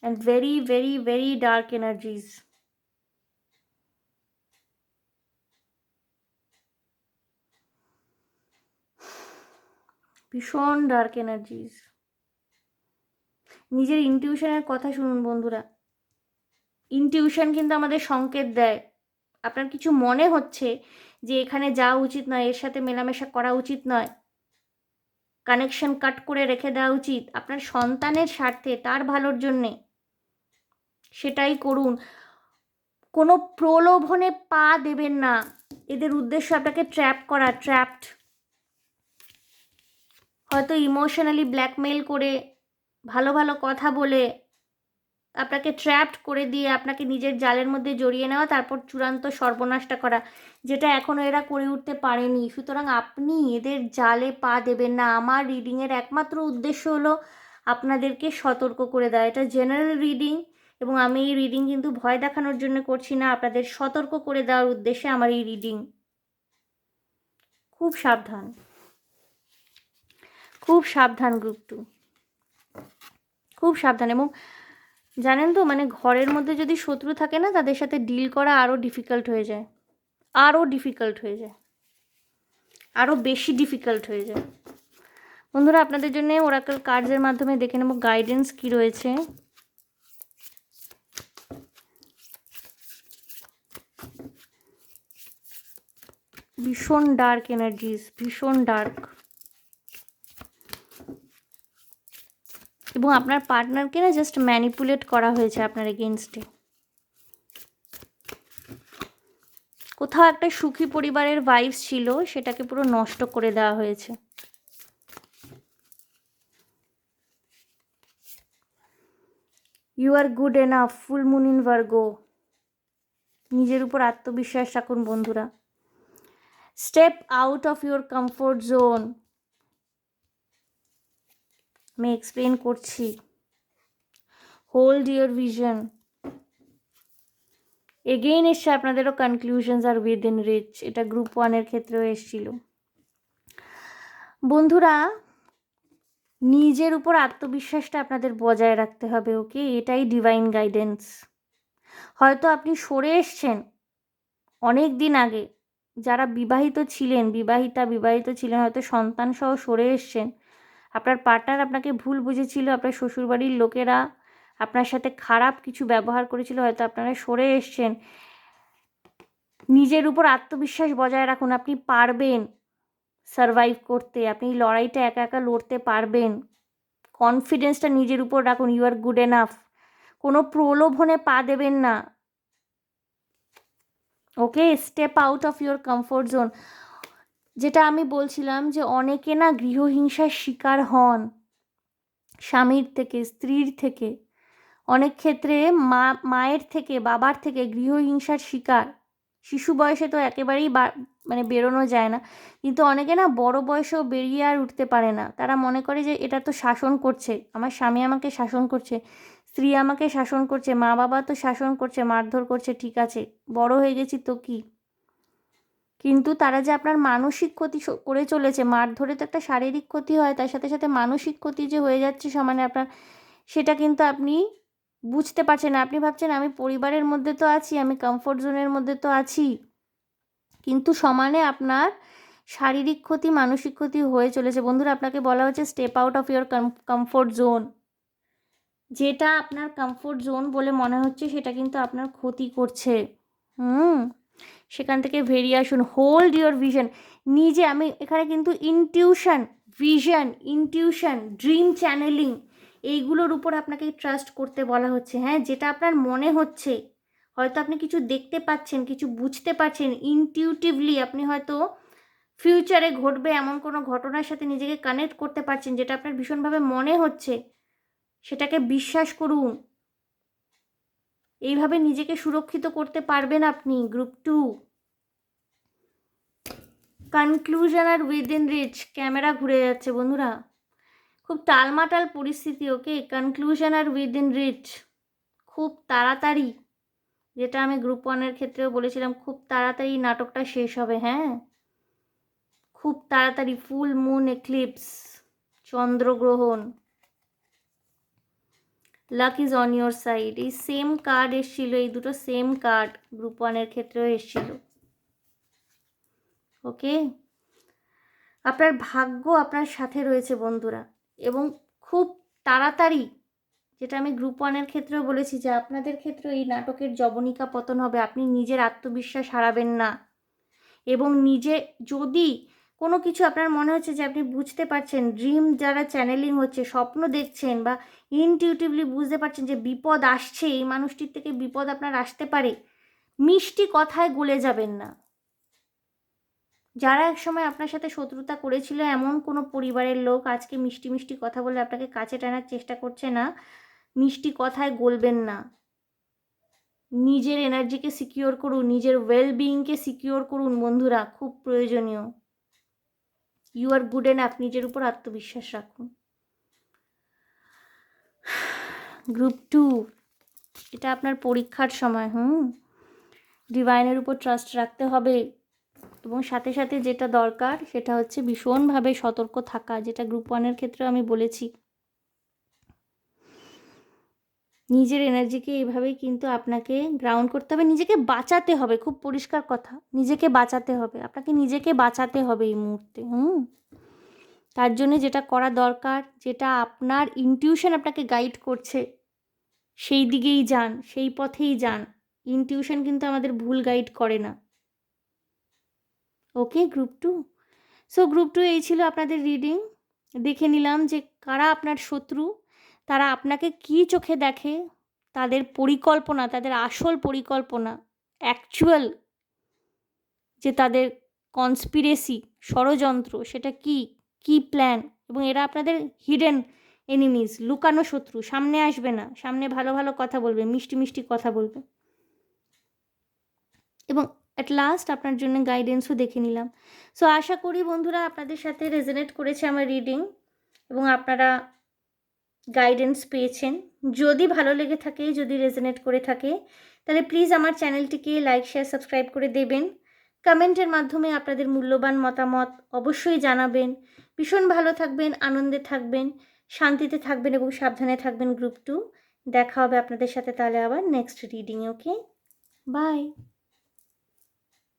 And very very very dark এনার্জিজ। ভীষণ ডার্ক এনার্জিজ। নিজের ইনটিউশনের কথা শুনুন বন্ধুরা। ইনটিউশন কিন্তু আমাদের সংকেত দেয়। আপনার কিছু মনে হচ্ছে যে এখানে যাওয়া উচিত নয়, এর সাথে মেলামেশা করা উচিত নয়, কানেকশন কাট করে রেখে দেওয়া উচিত আপনার সন্তানের স্বার্থে, তার ভালোর জন্যে, সেটাই করুন। কোনো প্রলোভনে পা দেবেন না। এদের উদ্দেশ্য আপনাকে ট্র্যাপ করা, ট্র্যাপড। হয়তো ইমোশনালি ব্ল্যাকমেল করে, ভালো ভালো কথা বলে আপনাকে ট্র্যাপড করে দিয়ে আপনাকে নিজের জালের মধ্যে জড়িয়ে নেওয়া, তারপর চূড়ান্ত সর্বনাশটা করা, যেটা এখনও এরা করে উঠতে পারেনি। সুতরাং আপনি এদের জালে পা দেবেন না। আমার রিডিংয়ের একমাত্র উদ্দেশ্য হলো আপনাদেরকে সতর্ক করে দেওয়া। এটা জেনারেল রিডিং, এবং আমি এই রিডিং কিন্তু ভয় দেখানোর জন্য করছি না, আপনাদের সতর্ক করে দেওয়ার উদ্দেশ্যে আমার এই রিডিং। খুব সাবধান, খুব সাবধান গ্রুপ 2, খুব সাবধান। এবং জানেন তো, মানে ঘরের মধ্যে যদি শত্রু থাকে না, তাদের সাথে ডিল করা আরও ডিফিকাল্ট হয়ে যায়, আরও ডিফিকাল্ট হয়ে যায়। আরও বেশি ডিফিকাল্ট হয়ে যায়। বন্ধুরা, আপনাদের জন্য ওরাকল কার্ডসের মাধ্যমে দেখে নেব গাইডেন্স কি রয়েছে। ভীষণ ডার্ক এনার্জিস, ভীষণ ডার্ক, এবং আপনার পার্টনারকে না জাস্ট ম্যানিপুলেট করা হয়েছে আপনার এগেনস্টে। কোথাও একটা সুখী পরিবারের ভাইবস ছিল, সেটাকে পুরো নষ্ট করে দেওয়া হয়েছে। You are good enough, full moon in Virgo. নিজের উপর আত্মবিশ্বাস রাখুন বন্ধুরা। Step out of your comfort zone. আমি এক্সপ্লেন করছি। Hold your vision. এগেইন এসছে আপনাদেরও কনক্লুশনস আর উইদিন রিচ। এটা গ্রুপ 1-এর ক্ষেত্রেও এসছিল। বন্ধুরা, নিজের উপর আত্মবিশ্বাসটা আপনাদের বজায় রাখতে হবে, ওকে? এটাই ডিভাইন গাইডেন্স। হয়তো আপনি সরে এসছেন অনেক দিন আগে, যারা বিবাহিত ছিলেন, হয়তো সন্তান সহ সরে এসছেন। আপনার পার্টনার আপনাকে ভুল বুঝেছিল, আপনার শ্বশুরবাড়ির লোকেরা আপনার সাথে খারাপ কিছু ব্যবহার করেছিল, হয়তো আপনারা সরে এসছেন। নিজের উপর আত্মবিশ্বাস বজায় রাখুন। আপনি পারবেন সারভাইভ করতে, আপনি লড়াইটা একা একা লড়তে পারবেন। কনফিডেন্সটা নিজের উপর রাখুন। You are good enough. কোনো প্রলোভনে পা দেবেন না, okay? Step out of your comfort zone. যেটা আমি বলছিলাম যে অনেকে না গৃহহিংসার শিকার হন, স্বামীর থেকে, স্ত্রীর থেকে, অনেক ক্ষেত্রে মায়ের থেকে, বাবার থেকে গৃহহিংসার শিকার। শিশু বয়সে তো একেবারেই মানে বেরোনো যায় না, কিন্তু অনেকে না বড় বয়সেও বেরিয়ে আর উঠতে পারে না। তারা মনে করে যে এটা তো শাসন করছে, আমার স্বামী আমাকে শাসন করছে, স্ত্রী আমাকে শাসন করছে, মা বাবা তো শাসন করছে, মারধর করছে, ঠিক আছে, বড় হয়ে গেছি তো কি। কিন্তু তারা যে আপনার মানসিক ক্ষতি করে চলেছে, মারধরে তো একটা শারীরিক ক্ষতি হয়, তার সাথে সাথে মানসিক ক্ষতি যে হয়ে যাচ্ছে সমানে আপনার, সেটা কিন্তু আপনি বুঝতে পারছেন না। আপনি ভাবছেন আমি পরিবারের মধ্যে তো আছি, আমি কমফোর্ট জোনের মধ্যে তো আছি, কিন্তু সমানে আপনার শারীরিক ক্ষতি, মানসিক ক্ষতি হয়ে চলেছে। বন্ধুরা, আপনাকে বলা হচ্ছে step out of your comfort zone. যেটা আপনার কমফোর্ট জোন বলে মনে হচ্ছে, সেটা কিন্তু আপনার ক্ষতি করছে। সেখান থেকে বেরিয়ে আসুন। Hold your vision. নিজে, আমি এখানে কিন্তু ইনটিউশন, ড্রিম চ্যানেলিং, এইগুলোর উপর আপনাকে ট্রাস্ট করতে বলা হচ্ছে। হ্যাঁ, যেটা আপনার মনে হচ্ছে, হয়তো আপনি কিছু দেখতে পাচ্ছেন, কিছু বুঝতে পারছেন ইনটিউটিভলি, আপনি হয়তো ফিউচারে ঘটবে এমন কোনো ঘটনার সাথে নিজেকে কানেক্ট করতে পারছেন, যেটা আপনার ভীষণভাবে মনে হচ্ছে, সেটাকে বিশ্বাস করুন। এইভাবে নিজেকে সুরক্ষিত করতে পারবেন আপনি। Group 2, conclusion are within rich. Camera ঘুরে যাচ্ছে বন্ধুরা, খুব টালমাটাল পরিস্থিতি, ওকে? কনক্লুশন আর উইদিন রিচ, খুব তাড়াতাড়ি, যেটা আমি গ্রুপ 1-এর ক্ষেত্রেও বলেছিলাম, খুব তাড়াতাড়ি নাটকটা শেষ হবে। হ্যাঁ, খুব তাড়াতাড়ি। ফুল মুন এক্লিপস, চন্দ্রগ্রহণ। Lakh is on your side. এই সেম কার্ড এসেছিল, এই দুটো সেম কার্ড গ্রুপ 1-এর ক্ষেত্রেও এসেছিল, ওকে? আপনার ভাগ্য আপনার সাথে রয়েছে বন্ধুরা, এবং খুব তাড়াতাড়ি, যেটা আমি গ্রুপ 1-এর ক্ষেত্রেও বলেছি, যে আপনাদের ক্ষেত্রে এই নাটকের জবনিকা পতন হবে। আপনি নিজের আত্মবিশ্বাস হারাবেন না, এবং নিজে যদি কোনো কিছু আপনার মনে হচ্ছে যে আপনি বুঝতে পারছেন, ড্রিম যারা চ্যানেলিং হচ্ছে, স্বপ্ন দেখছেন, বা ইনটিউটিভলি বুঝতে পারছেন যে বিপদ আসছে, এই মানুষটির থেকে বিপদ আপনার আসতে পারে, মিষ্টি কথায় গলে যাবেন না। যারা একসময় আপনার সাথে শত্রুতা করেছিল, এমন কোনো পরিবারের লোক আজকে মিষ্টি মিষ্টি কথা বলে আপনাকে কাছে টানার চেষ্টা করছে না, মিষ্টি কথায় গলবেন না। নিজের এনার্জিকে সিকিওর করুন, নিজের ওয়েলবিইংকে সিকিওর করুন বন্ধুরা, খুব প্রয়োজনীয়। You are good enough. নিজের উপর আত্মবিশ্বাস রাখুন। গ্রুপ 2, এটা আপনার পরীক্ষার সময়। ডিভাইনের উপর ট্রাস্ট রাখতে হবে, এবং সাথে সাথে যেটা দরকার সেটা হচ্ছে ভীষণভাবে সতর্ক থাকা, যেটা গ্রুপ 1-এর ক্ষেত্রে আমি বলেছি। নিজের এনার্জিকে এইভাবেই কিন্তু আপনাকে গ্রাউন্ড করতে হবে, নিজেকে বাঁচাতে হবে, খুব পরিষ্কার কথা, নিজেকে বাঁচাতে হবে, আপনাকে নিজেকে বাঁচাতে হবে এই মুহূর্তে। তার জন্য যেটা করা দরকার, যেটা আপনার ইনটিউশন আপনাকে গাইড করছে, সেই দিকেই যান, সেই পথেই যান। ইনটিউশন কিন্তু আমাদের ভুল গাইড করে না। ওকে গ্রুপ 2? সো গ্রুপ 2 এই ছিল আপনাদের রিডিং। দেখে নিলাম যে কারা আপনার শত্রু, তারা আপনাকে কী চোখে দেখে, তাদের পরিকল্পনা, তাদের আসল পরিকল্পনা, অ্যাকচুয়াল যে তাদের কনস্পিরেসি, ষড়যন্ত্র, সেটা কী প্ল্যান, এবং এরা আপনাদের হিডেন এনিমিজ, লুকানো শত্রু, সামনে আসবে না, সামনে ভালো ভালো কথা বলবে, মিষ্টি মিষ্টি কথা বলবে। এবং অ্যাট লাস্ট আপনার জন্য গাইডেন্সও দেখে নিলাম। সো আশা করি বন্ধুরা আপনাদের সাথে রেজোনেট করেছে আমার রিডিং এবং আপনারা গাইডেন্স পেয়েছেন। যদি ভালো লেগে থাকে, যদি রেজোনেট করে থাকে, তাহলে প্লিজ আমার চ্যানেলটিকে লাইক, শেয়ার, সাবস্ক্রাইব করে দেবেন। কমেন্টের মাধ্যমে আপনাদের মূল্যবান মতামত অবশ্যই জানাবেন। ভীষণ ভালো থাকবেন, আনন্দে থাকবেন, শান্তিতে থাকবেন এবং সাবধানে থাকবেন গ্রুপ 2। দেখা হবে আপনাদের সাথে তাহলে আবার নেক্সট রিডিংয়ে। Okay, by.